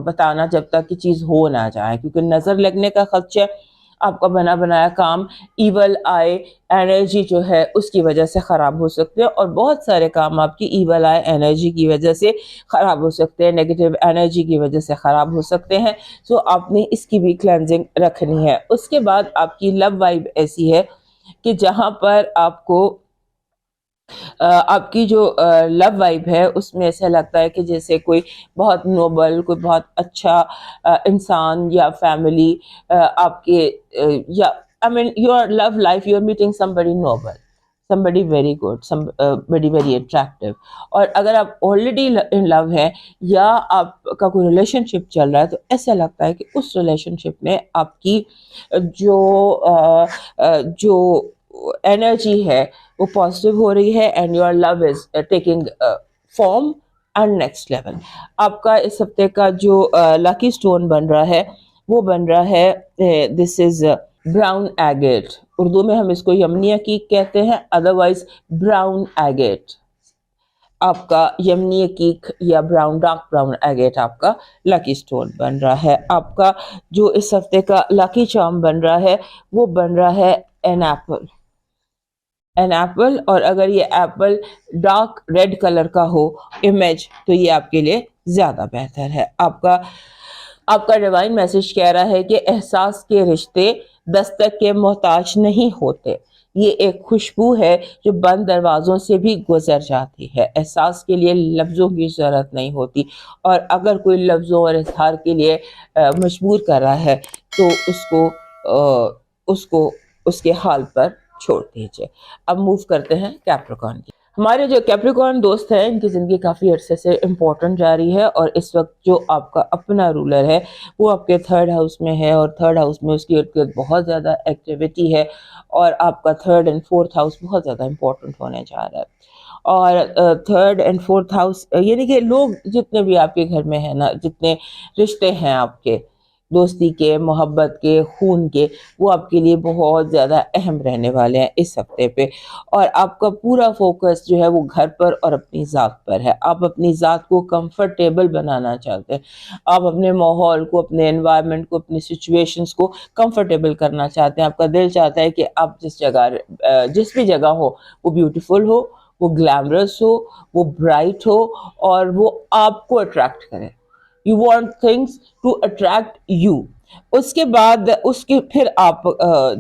بتانا جب تک کہ چیز ہو نہ جائے, کیونکہ نظر لگنے کا خدشہ, آپ کا بنا بنایا کام ایول آئے انرجی جو ہے اس کی وجہ سے خراب ہو سکتے ہیں, اور بہت سارے کام آپ کی ایول آئے انرجی کی وجہ سے خراب ہو سکتے ہیں, نیگیٹو انرجی کی وجہ سے خراب ہو سکتے ہیں. سو آپ نے اس کی بھی کلینزنگ رکھنی ہے. اس کے بعد آپ کی لو وائب ایسی ہے کہ جہاں پر آپ کو آپ کی جو لو وائب ہے اس میں ایسا لگتا ہے کہ جیسے کوئی بہت نوبل، کوئی بہت اچھا انسان یا فیملی آپ کے یا I mean your love life you are meeting somebody noble, somebody very good, somebody very attractive. اور اگر آپ آلریڈی ان لو ہیں یا آپ کا کوئی ریلیشن شپ چل رہا ہے تو ایسا لگتا ہے کہ اس ریلیشن شپ میں آپ کی جو جو انرجی ہے وہ پازیٹیو ہو رہی ہے and your love is taking form and next level. آپ کا اس ہفتے کا جو لکی اسٹون بن رہا ہے وہ بن رہا ہے دس از براؤن ایگیٹ. اردو میں ہم اس کو یمنی عقیق کہتے ہیں، ادروائز براؤن ایگیٹ. آپ کا یمنی عقیق یا براؤن ڈارک براؤن ایگیٹ آپ کا لکی سٹون بن رہا ہے. آپ کا جو اس ہفتے کا لکی چارم بن رہا ہے وہ بن رہا ہے این ایپل. این ایپل، اور اگر یہ ایپل ڈارک ریڈ کلر کا ہو امیج تو یہ آپ کے لیے زیادہ بہتر ہے. آپ کا ڈیوائن میسج کہہ رہا ہے کہ احساس کے رشتے دستک کے محتاج نہیں ہوتے. یہ ایک خوشبو ہے جو بند دروازوں سے بھی گزر جاتی ہے. احساس کے لیے لفظوں کی ضرورت نہیں ہوتی، اور اگر کوئی لفظوں اور اظہار کے لیے مجبور کر رہا ہے تو اس کو اس کے حال پر چھوڑ دیجیے. اب موو کرتے ہیں کیپریکارن کی. ہمارے جو کیپریکارن دوست ہیں ان کی زندگی کافی عرصے سے امپورٹنٹ جا رہی ہے، اور اس وقت جو آپ کا اپنا رولر ہے وہ آپ کے تھرڈ ہاؤس میں ہے، اور تھرڈ ہاؤس میں اس کی ارد گرد بہت زیادہ ایکٹیویٹی ہے، اور آپ کا تھرڈ اینڈ فورتھ ہاؤس بہت زیادہ امپورٹنٹ ہونے جا رہا ہے. اور تھرڈ اینڈ فورتھ ہاؤس یعنی کہ لوگ جتنے بھی آپ کے گھر میں ہیں نا، جتنے رشتے ہیں آپ کے دوستی کے، محبت کے، خون کے، وہ آپ کے لیے بہت زیادہ اہم رہنے والے ہیں اس ہفتے پہ. اور آپ کا پورا فوکس جو ہے وہ گھر پر اور اپنی ذات پر ہے. آپ اپنی ذات کو کمفرٹیبل بنانا چاہتے ہیں، آپ اپنے ماحول کو، اپنے انوائرمنٹ کو، اپنی سچویشنز کو کمفرٹیبل کرنا چاہتے ہیں. آپ کا دل چاہتا ہے کہ آپ جس بھی جگہ ہو وہ بیوٹیفل ہو، وہ گلیمرس ہو، وہ برائٹ ہو، اور وہ آپ کو اٹریکٹ کرے. You want things to attract you. اس کے بعد پھر آپ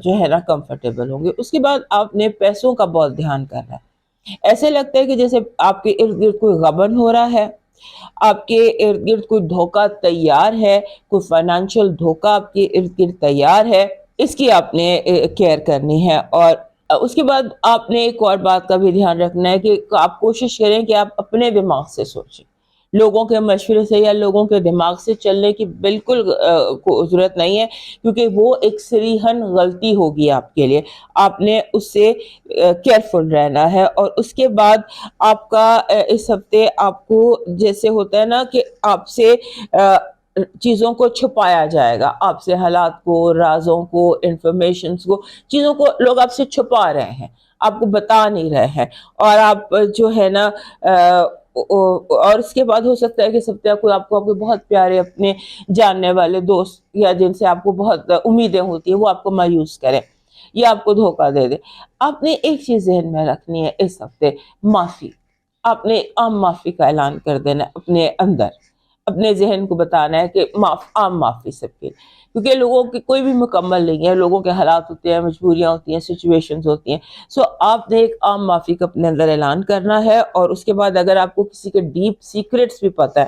جو ہے نا کمفرٹیبل ہوں گے. اس کے بعد آپ نے پیسوں کا بہت دھیان کرنا ہے. ایسے لگتا ہے کہ جیسے آپ کے ارد گرد کوئی غبن ہو رہا ہے، آپ کے ارد گرد کوئی دھوکہ تیار ہے، کوئی فائنینشیل دھوکہ آپ کے ارد گرد تیار ہے. اس کی آپ نے کیئر کرنی ہے. اور اس کے بعد آپ نے ایک اور بات کا بھی دھیان رکھنا ہے کہ آپ کوشش کریں کہ آپ اپنے دماغ سے سوچیں. لوگوں کے مشورے سے یا لوگوں کے دماغ سے چلنے کی بالکل ضرورت نہیں ہے، کیونکہ وہ ایک صریحاً غلطی ہوگی آپ کے لیے. آپ نے اس سے کیئرفل رہنا ہے. اور اس کے بعد آپ کا اس ہفتے آپ کو جیسے ہوتا ہے نا کہ آپ سے چیزوں کو چھپایا جائے گا، آپ سے حالات کو، رازوں کو، انفارمیشنز کو، چیزوں کو لوگ آپ سے چھپا رہے ہیں، آپ کو بتا نہیں رہے ہیں. اور آپ جو ہے نا اور اس کے بعد ہو سکتا ہے کہ سب کو آپ کو بہت پیارے اپنے جاننے والے دوست یا جن سے آپ کو بہت امیدیں ہوتی ہیں وہ آپ کو مایوس کریں یا آپ کو دھوکہ دے دے. آپ نے ایک چیز ذہن میں رکھنی ہے اس ہفتے، معافی. آپ نے عام معافی کا اعلان کر دینا اپنے اندر، اپنے ذہن کو بتانا ہے کہ عام معافی سب کے، کیونکہ لوگوں کی کوئی بھی مکمل نہیں ہے، لوگوں کے حالات ہوتے ہیں، مجبوریاں ہوتی ہیں، سچویشنز ہوتی ہیں. سو آپ نے ایک عام معافی کا اپنے اندر اعلان کرنا ہے. اور اس کے بعد اگر آپ کو کسی کے ڈیپ سیکرٹس بھی پتہ ہے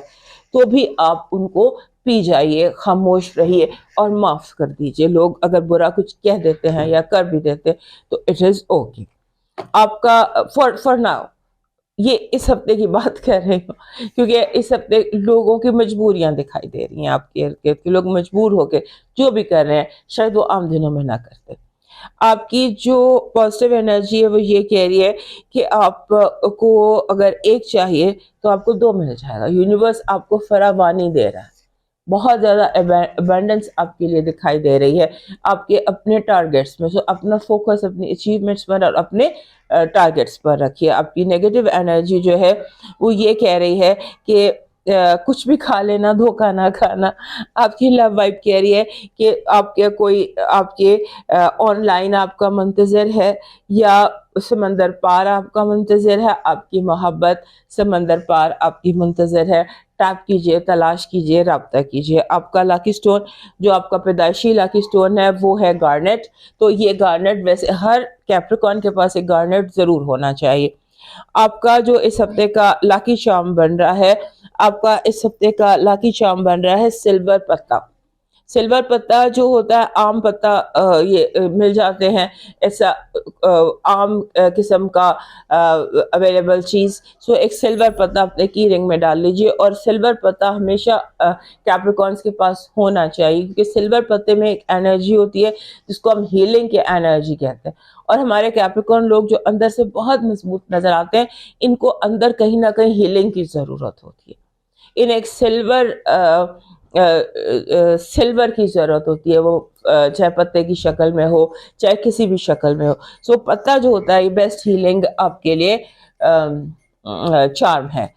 تو بھی آپ ان کو پی جائیے، خاموش رہیے اور معاف کر دیجیے. لوگ اگر برا کچھ کہہ دیتے ہیں یا کر بھی دیتے تو اٹ از اوکے. آپ کا فار ناؤ یہ اس ہفتے کی بات کر رہی ہوں کیونکہ اس ہفتے لوگوں کی مجبوریاں دکھائی دے رہی ہیں آپ کے ارد گرد، لوگ مجبور ہو کے جو بھی کر رہے ہیں شاید وہ عام دنوں میں نہ کرتے. آپ کی جو پازیٹیو انرجی ہے وہ یہ کہہ رہی ہے کہ آپ کو اگر ایک چاہیے تو آپ کو دو مل جائے گا. یونیورس آپ کو فراوانی دے رہا ہے، بہت زیادہ ابنڈنس آپ کے لیے دکھائی دے رہی ہے آپ کے اپنے ٹارگیٹس میں. سو اپنا فوکس اپنی اچیومنٹس پر اور اپنے ٹارگیٹس پر رکھیے. آپ کی نیگیٹو انرجی جو ہے وہ یہ کہہ رہی ہے کہ کچھ بھی کھا لینا، دھوکہ نہ کھانا. آپ کی لو وائب کہہ رہی ہے کہ آپ کے آن لائن آپ کا منتظر ہے یا سمندر پار آپ کا منتظر ہے. آپ کی محبت سمندر پار آپ کی منتظر ہے. ٹیپ کیجئے، تلاش کیجئے، رابطہ کیجئے. آپ کا لاکی سٹون جو آپ کا پیدائشی لاکی سٹون ہے وہ ہے گارنیٹ. تو یہ گارنیٹ، ویسے ہر کیپریکارن کے پاس ایک گارنیٹ ضرور ہونا چاہیے. آپ کا جو اس ہفتے کا لاکی چارم بن رہا ہے، آپ کا اس ہفتے کا لاکی چارم بن رہا ہے سلور پتا۔ سلور پتا جو ہوتا ہے عام پتا یہ مل جاتے ہیں، ایسا عام قسم کا اویلیبل چیز، سو ایک سلور پتا اپنے کی رنگ میں ڈال لیجئے، اور سلور پتا ہمیشہ کیپریکارنس کے پاس ہونا چاہیے، کیونکہ سلور پتے میں ایک انرجی ہوتی ہے جس کو ہم ہیلنگ کی انرجی کہتے ہیں، اور ہمارے کیپریکارن لوگ جو اندر سے بہت مضبوط نظر آتے ہیں، ان کو اندر کہیں نہ کہیں ہیلنگ کی ضرورت ہوتی ہے، ان ایک سلور کی ضرورت ہوتی ہے، وہ چاہے پتے کی شکل میں ہو چاہے کسی بھی شکل میں ہو، سو پتا جو ہوتا ہے یہ بیسٹ ہیلنگ آپ کے لیے چارم ہے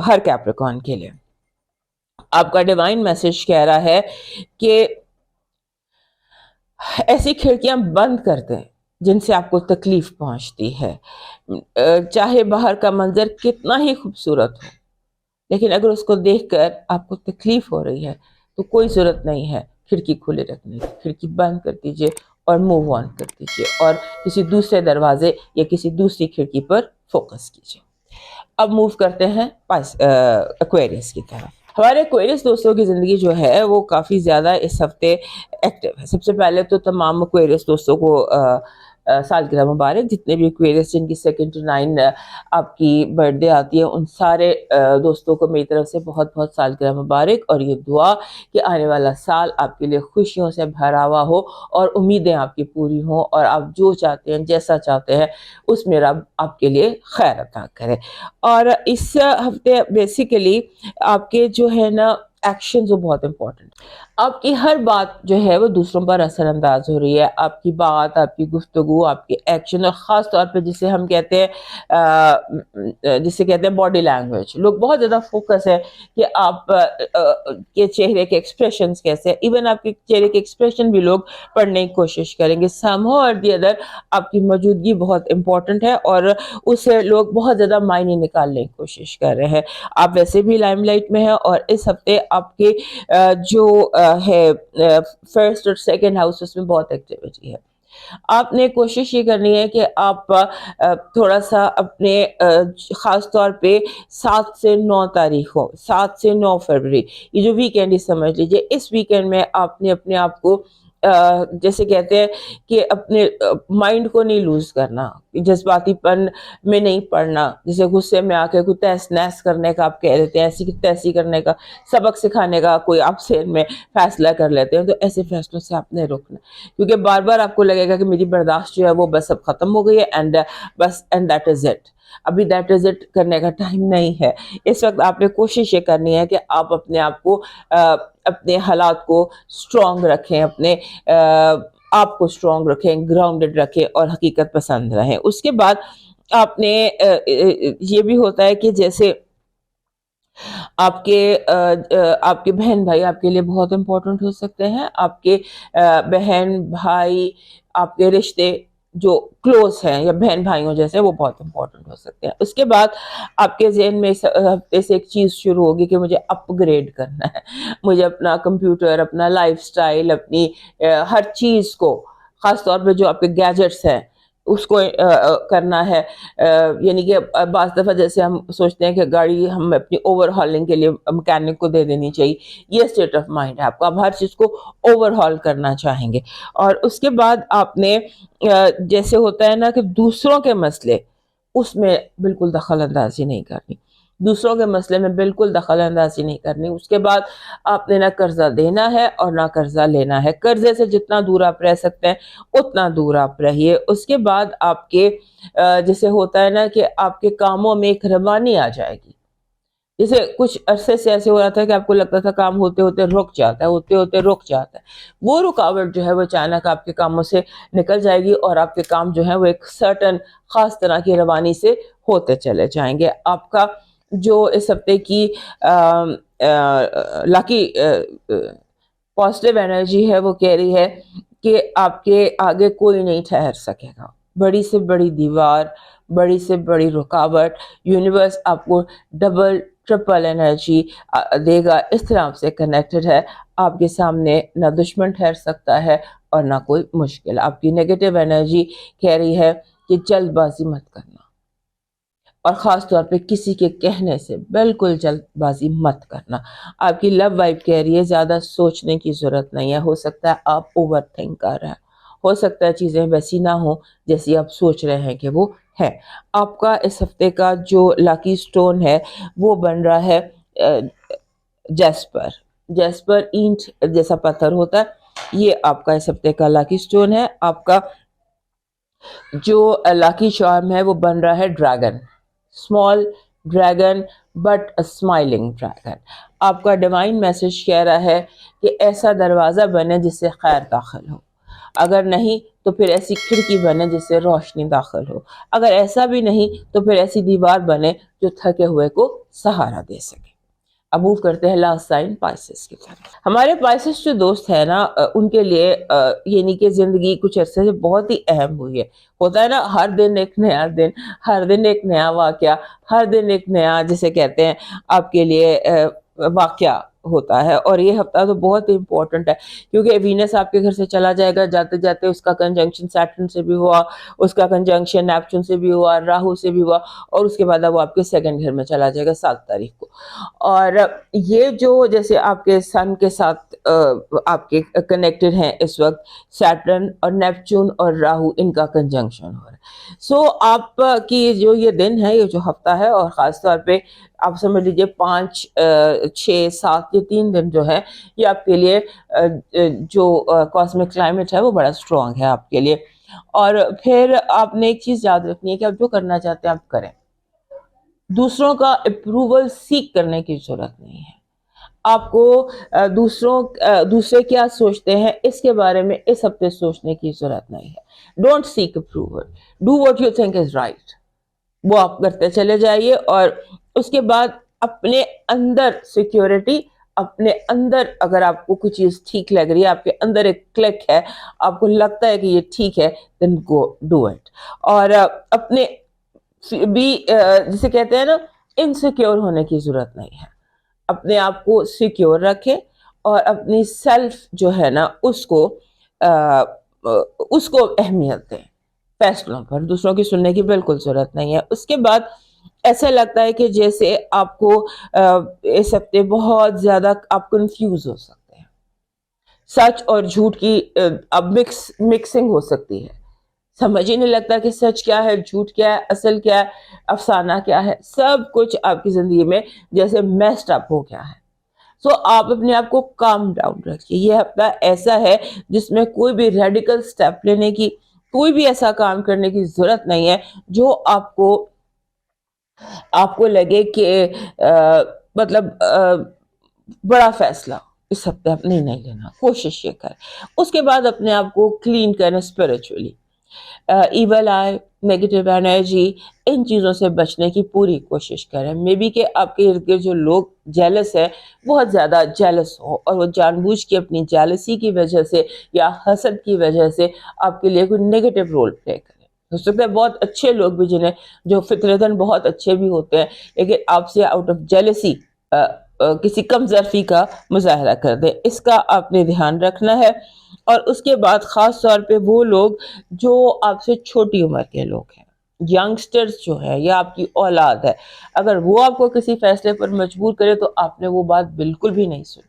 ہر کیپریکارن کے لیے۔ آپ کا ڈیوائن میسج کہہ رہا ہے کہ ایسی کھڑکیاں بند کر دیں جن سے آپ کو تکلیف پہنچتی ہے، چاہے باہر کا منظر کتنا ہی خوبصورت ہو، لیکن اگر اس کو دیکھ کر آپ کو تکلیف ہو رہی ہے تو کوئی ضرورت نہیں ہے کھڑکی کھلے رکھنے کی، کھڑکی بند کر دیجئے اور موو آن کر دیجئے، اور کسی دوسرے دروازے یا کسی دوسری کھڑکی پر فوکس کیجئے۔ اب موو کرتے ہیں ایکویریس کی طرف۔ ہمارے ایکویریس دوستوں کی زندگی جو ہے وہ کافی زیادہ اس ہفتے ایکٹیو ہے۔ سب سے پہلے تو تمام ایکویریس دوستوں کو سالگرہ مبارک، جتنے بھی ایکویریس جن کی 2 to 9 آپ کی برتھ ڈے آتی ہے، ان سارے دوستوں کو میری طرف سے بہت بہت سالگرہ مبارک، اور یہ دعا کہ آنے والا سال آپ کے لیے خوشیوں سے بھرا ہوا ہو اور امیدیں آپ کی پوری ہوں، اور آپ جو چاہتے ہیں جیسا چاہتے ہیں اس میں رب آپ کے لیے خیر عطا کرے۔ اور اس ہفتے بیسیکلی آپ کے جو ہے نا ایکشنز وہ بہت امپورٹنٹ، آپ کی ہر بات جو ہے وہ دوسروں پر اثر انداز ہو رہی ہے، آپ کی بات، آپ کی گفتگو، آپ کے ایکشن، اور خاص طور پہ جسے ہم کہتے ہیں جسے کہتے ہیں باڈی لینگویج، لوگ بہت زیادہ فوکس ہے کہ آپ کے چہرے کے ایکسپریشنز کیسے ہیں، ایون آپ کے چہرے کے ایکسپریشن بھی لوگ پڑھنے کی کوشش کریں گے، سم ہو اور دی ادر آپ کی موجودگی بہت امپورٹنٹ ہے، اور اسے لوگ بہت زیادہ معنی نکالنے کی کوشش کر رہے ہیں۔ آپ ویسے بھی لائم لائٹ میں ہیں، اور اس ہفتے آپ کے جو ہے فرسٹ اور سیکنڈ ہاؤس، اس میں بہت ایکٹیویٹی ہے۔ آپ نے کوشش یہ کرنی ہے کہ آپ تھوڑا سا اپنے خاص طور پہ 7 سے 9 تاریخوں، 7 سے 9 فروری، یہ جو ویکینڈ ہی سمجھ لیجئے، اس ویکینڈ میں آپ نے اپنے آپ کو جیسے کہتے ہیں کہ اپنے مائنڈ کو نہیں لوز کرنا، جذباتی پن میں نہیں پڑنا، جسے غصے میں آ کے کوئی تہس نہس کرنے کا آپ کہہ دیتے ہیں، ایسی کی تیسی کرنے کا، سبق سکھانے کا کوئی آپ ذہن میں فیصلہ کر لیتے ہیں، تو ایسے فیصلوں سے آپ نے رکنا، کیونکہ بار بار آپ کو لگے گا کہ میری برداشت جو ہے وہ بس اب ختم ہو گئی ہے، اینڈ دیٹ از اٹ، ابھی دیٹ از اٹ کرنے کا ٹائم نہیں ہے۔ اس وقت آپ نے کوشش یہ کرنی ہے کہ آپ اپنے آپ کو اپنے حالات کو اسٹرانگ رکھیں، اپنے آپ کو اسٹرانگ رکھیں، گراؤنڈڈ رکھیں، اور حقیقت پسند رہیں۔ اس کے بعد آپ نے یہ بھی ہوتا ہے کہ جیسے آپ کے بہن بھائی آپ کے لیے بہت امپورٹنٹ ہو سکتے ہیں، آپ کے بہن بھائی، آپ کے رشتے جو کلوز ہیں یا بہن بھائیوں جیسے، وہ بہت امپورٹنٹ ہو سکتے ہیں۔ اس کے بعد آپ کے ذہن میں ہفتے سے ایک چیز شروع ہوگی کہ مجھے اپ گریڈ کرنا ہے، مجھے اپنا کمپیوٹر، اپنا لائف سٹائل، اپنی ہر چیز کو، خاص طور پہ جو آپ کے گیجٹس ہیں اس کو کرنا ہے، یعنی کہ بعض دفعہ جیسے ہم سوچتے ہیں کہ گاڑی ہم اپنی اوور ہالنگ کے لیے مکینک کو دے دینی چاہیے، یہ اسٹیٹ آف مائنڈ ہے آپ کو، آپ ہر چیز کو اوور ہال کرنا چاہیں گے۔ اور اس کے بعد آپ نے جیسے ہوتا ہے نا کہ دوسروں کے مسئلے، اس میں بالکل دخل اندازی نہیں کرنی، دوسروں کے مسئلے میں بالکل دخل اندازی نہیں کرنی۔ اس کے بعد آپ نے نہ قرضہ دینا ہے اور نہ قرضہ لینا ہے، قرضے سے جتنا دور آپ رہ سکتے ہیں اتنا دور آپ رہیے۔ اس کے بعد آپ کے جیسے ہوتا ہے نا کہ آپ کے کاموں میں ایک روانی آ جائے گی، جیسے کچھ عرصے سے ایسے ہو رہا تھا کہ آپ کو لگتا تھا کام ہوتے ہوتے رک جاتا ہے، ہوتے ہوتے رک جاتا ہے، وہ رکاوٹ جو ہے وہ اچانک آپ کے کاموں سے نکل جائے گی، اور آپ کے کام جو ہے وہ ایک سرٹن خاص طرح کی روانی سے ہوتے چلے جائیں گے۔ آپ کا جو اس ہفتے کی لاکی پازیٹیو انرجی ہے وہ کہہ رہی ہے کہ آپ کے آگے کوئی نہیں ٹھہر سکے گا، بڑی سے بڑی دیوار، بڑی سے بڑی رکاوٹ، یونیورس آپ کو ڈبل ٹرپل انرجی دے گا، اس طرح آپ سے کنیکٹڈ ہے، آپ کے سامنے نہ دشمن ٹھہر سکتا ہے اور نہ کوئی مشکل۔ آپ کی نیگیٹو انرجی کہہ رہی ہے کہ جلد بازی مت کرنا، اور خاص طور پہ کسی کے کہنے سے بالکل جلد بازی مت کرنا. آپ کی لو وائب کہہ رہی ہے زیادہ سوچنے کی ضرورت نہیں ہے. ہو سکتا ہے آپ اوور تھنک کر رہے ہیں, ہو سکتا ہے چیزیں ویسی نہ ہوں جیسی آپ سوچ رہے ہیں کہ وہ ہے. آپ کا اس ہفتے کا جو لاکی سٹون ہے وہ بن رہا ہے جیسپر. جیسپر اینٹ جیسا پتھر ہوتا ہے, یہ آپ کا اس ہفتے کا لاکی سٹون ہے. آپ کا جو لاکی چارم ہے وہ بن رہا ہے dragon, small dragon but smiling dragon. آپ کا ڈیوائن میسج کہہ رہا ہے کہ ایسا دروازہ بنے جس سے خیر داخل ہو, اگر نہیں تو پھر ایسی کھڑکی بنے جس سے روشنی داخل ہو, اگر ایسا بھی نہیں تو پھر ایسی دیوار بنے جو تھکے ہوئے کو سہارا دے سکے. اب موو کرتے ہیں لاسٹ سائن پائسس کی طرف. ہمارے پائسس جو دوست ہیں نا, ان کے لیے یعنی کہ زندگی کچھ عرصے سے بہت ہی اہم ہوئی ہے. ہوتا ہے نا, ہر دن ایک نیا دن, ہر دن ایک نیا واقعہ, ہر دن ایک نیا جسے کہتے ہیں آپ کے لیے واقعہ ہوتا ہے. اور یہ ہفتہ تو بہت ہی امپورٹنٹ ہے کیونکہ وینس آپ کے گھر سے چلا جائے گا, جاتے جاتے اس کا کنجنکشن سیٹرن سے بھی ہوا, اس کا کنجنکشن نیپچون سے بھی ہوا, راہو سے بھی ہوا, اور اس کے بعد وہ آپ کے سیکنڈ گھر میں چلا جائے گا 7 تاریخ کو. اور یہ جو جیسے آپ کے سن کے ساتھ آپ کے کنیکٹڈ ہیں اس وقت سیٹرن اور نیپچون اور راہو, ان کا کنجنکشن ہو رہا ہے. سو آپ کی جو یہ دن ہے, یہ جو ہفتہ ہے, اور خاص طور پہ آپ سمجھ لیجیے 5 6 7 یہ 3 دن جو ہے یہ آپ کے لیے جو کاسمک کلائمیٹ ہے وہ بڑا اسٹرانگ ہے آپ کے لیے. اور پھر آپ نے ایک چیز یاد رکھنی ہے کہ آپ جو کرنا چاہتے ہیں آپ کریں, دوسروں کا اپروول سیک کرنے کی ضرورت نہیں ہے. آپ کو دوسرے کیا سوچتے ہیں اس کے بارے میں اس ہفتے سوچنے کی ضرورت نہیں ہے. Don't seek approval, do what you think is right. وہ آپ کرتے چلے جائیے, اور اس کے بعد اپنے اندر سیکیورٹی, اپنے اندر اگر آپ کو کوئی چیز ٹھیک لگ رہی ہے, آپ کے اندر ایک کلک ہے, آپ کو لگتا ہے کہ یہ ٹھیک ہے, then go do it. اور اپنے بھی جسے کہتے ہیں نا انسیکیور ہونے کی ضرورت نہیں ہے. اپنے آپ کو سیکیور رکھیں اور اپنی سیلف جو ہے نا اس کو اہمیت دیں. فیصلوں پر دوسروں کی سننے کی بالکل ضرورت نہیں ہے. اس کے بعد ایسا لگتا ہے کہ جیسے آپ کو اس ہفتے بہت زیادہ آپ کنفیوز ہو سکتے ہیں. سچ اور جھوٹ کی اب مکسنگ ہو سکتی ہے, سمجھ ہی نہیں لگتا کہ سچ کیا ہے, جھوٹ کیا ہے, اصل کیا ہے, افسانہ کیا ہے. سب کچھ آپ کی زندگی میں جیسے میسڈ اپ ہو گیا ہے. سو آپ اپنے آپ کو کام ڈاؤن رکھیے. یہ ہفتہ ایسا ہے جس میں کوئی بھی ریڈیکل سٹیپ لینے کی, کوئی بھی ایسا کام کرنے کی ضرورت نہیں ہے جو آپ کو لگے کہ مطلب بڑا فیصلہ اس ہفتے آپ نہیں لینا. کوشش یہ کریں. اس کے بعد اپنے آپ کو کلین کریں اسپرچولی. ایول آئی, نیگیٹو انرجی, ان چیزوں سے بچنے کی پوری کوشش کریں. مے بی کہ آپ کے ارد گرد جو لوگ جیلس ہے, بہت زیادہ جیلس ہو, اور وہ جان بوجھ کے اپنی جیلسی کی وجہ سے یا حسد کی وجہ سے آپ کے لیے کوئی نیگیٹو رول پلے کریں. ہو سکتا ہے بہت اچھے لوگ بھی جنہیں جو فطرتاً بہت اچھے بھی ہوتے ہیں, لیکن آپ سے آؤٹ آف جیلسی کسی کم ظرفی کا مظاہرہ کر دیں. اس کا آپ نے دھیان رکھنا ہے. اور اس کے بعد خاص طور پہ وہ لوگ جو آپ سے چھوٹی عمر کے لوگ ہیں, ینگسٹرز جو ہے یا آپ کی اولاد ہے, اگر وہ آپ کو کسی فیصلے پر مجبور کرے تو آپ نے وہ بات بالکل بھی نہیں سنی.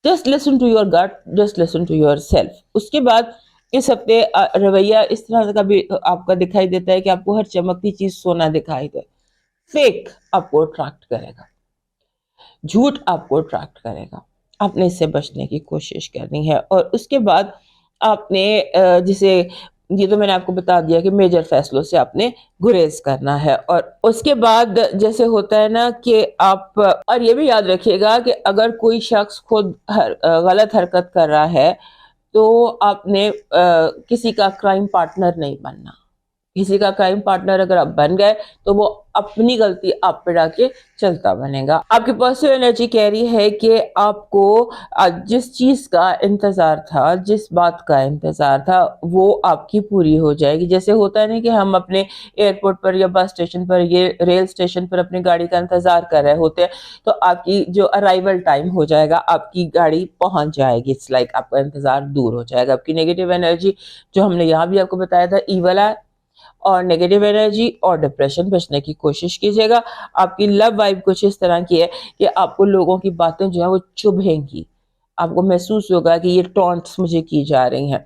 Just listen to your gut, just listen to yourself. اس کے بعد اس ہفتے رویہ اس طرح کا بھی آپ کا دکھائی دیتا ہے کہ آپ کو ہر چمکتی چیز سونا دکھائی دے. فیک آپ کو اٹریکٹ کرے گا, جھوٹ آپ کو اٹریکٹ کرے گا. آپ نے اس سے بچنے کی کوشش کرنی ہے. اور اس کے بعد آپ نے جسے یہ تو میں نے آپ کو بتا دیا کہ میجر فیصلوں سے آپ نے گریز کرنا ہے. اور اس کے بعد جیسے ہوتا ہے نا کہ آپ, اور یہ بھی یاد رکھیے گا کہ اگر کوئی شخص خود غلط حرکت کر رہا ہے تو آپ نے کسی کا کرائم پارٹنر نہیں بننا. کسی کا کرائم پارٹنر اگر آپ بن گئے تو وہ اپنی غلطی آپ پہ ڈال کے چلتا بنے گا. آپ کی پازیٹیو انرجی کہہ رہی ہے کہ آپ کو جس چیز کا انتظار تھا, جس بات کا انتظار تھا, وہ آپ کی پوری ہو جائے گی. جیسے ہوتا ہے نا کہ ہم اپنے ایئرپورٹ پر یا بس اسٹیشن پر, یہ ریل اسٹیشن پر اپنی گاڑی کا انتظار کر رہے ہوتے ہیں, تو آپ کی جو ارائیول ٹائم ہو جائے گا, آپ کی گاڑی پہنچ جائے گی. اٹس لائک آپ کا انتظار دور ہو جائے گا. آپ کی نیگیٹو انرجی جو ہم نے یہاں بھی آپ کو بتایا تھا ایول ہے, اور نیگیٹو انرجی اور ڈپریشن بچنے کی کوشش کیجیے گا. آپ کی لو وائب کچھ اس طرح کی ہے کہ آپ کو لوگوں کی باتیں جو ہیں وہ چبھیں گی. آپ کو محسوس ہوگا کہ یہ ٹونٹس مجھے کی جا رہی ہیں.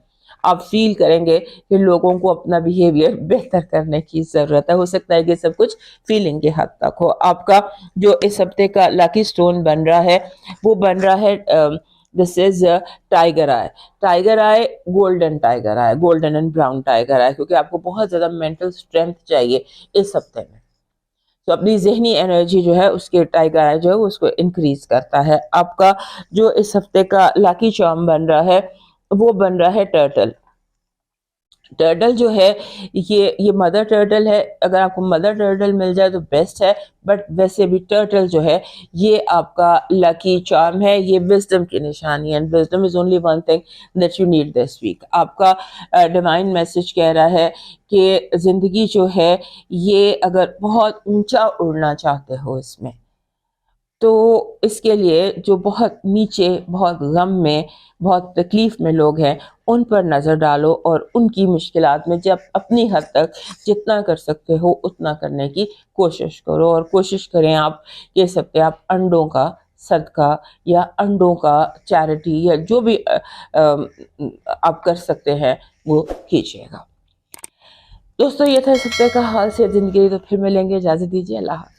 آپ فیل کریں گے کہ لوگوں کو اپنا بیہیویئر بہتر کرنے کی ضرورت ہے. ہو سکتا ہے کہ سب کچھ فیلنگ کے حد تک ہو. آپ کا جو اس ہفتے کا لکی سٹون بن رہا ہے وہ بن رہا ہے دس از ٹائیگر آئے. ٹائیگر آئے گولڈن ٹائیگر آئے, گولڈن اینڈ براؤن ٹائیگر آئے, کیونکہ آپ کو بہت زیادہ مینٹل اسٹرینتھ چاہیے اس ہفتے میں. تو اپنی ذہنی انرجی جو ہے اس کے ٹائیگر آئے جو ہے اس کو انکریز کرتا ہے. آپ کا جو اس ہفتے کا لاکی چارم بن رہا ہے وہ بن رہا ہے ٹرٹل. ٹرٹل جو ہے یہ مدر ٹرٹل ہے. اگر آپ کو مدر ٹرٹل مل جائے تو بیسٹ ہے, بٹ ویسے بھی ٹرٹل جو ہے یہ آپ کا لکی چارم ہے. یہ وزڈم کی نشانی ہے. Wisdom is only one thing that you need this week. آپ کا ڈیوائن میسج کہہ رہا ہے کہ زندگی جو ہے یہ اگر بہت اونچا اڑنا چاہتے ہو اس میں تو اس کے لیے جو بہت نیچے, بہت غم میں, بہت تکلیف میں لوگ ہیں ان پر نظر ڈالو اور ان کی مشکلات میں جب اپنی حد تک جتنا کر سکتے ہو اتنا کرنے کی کوشش کرو. اور کوشش کریں آپ کہہ سکتے آپ انڈوں کا صدقہ یا انڈوں کا چیریٹی یا جو بھی آپ کر سکتے ہیں وہ کیجیے گا. دوستو یہ تھا اس ہفتے کا حال سے زندگی. تو پھر ملیں گے, اجازت دیجیے, اللہ حافظ.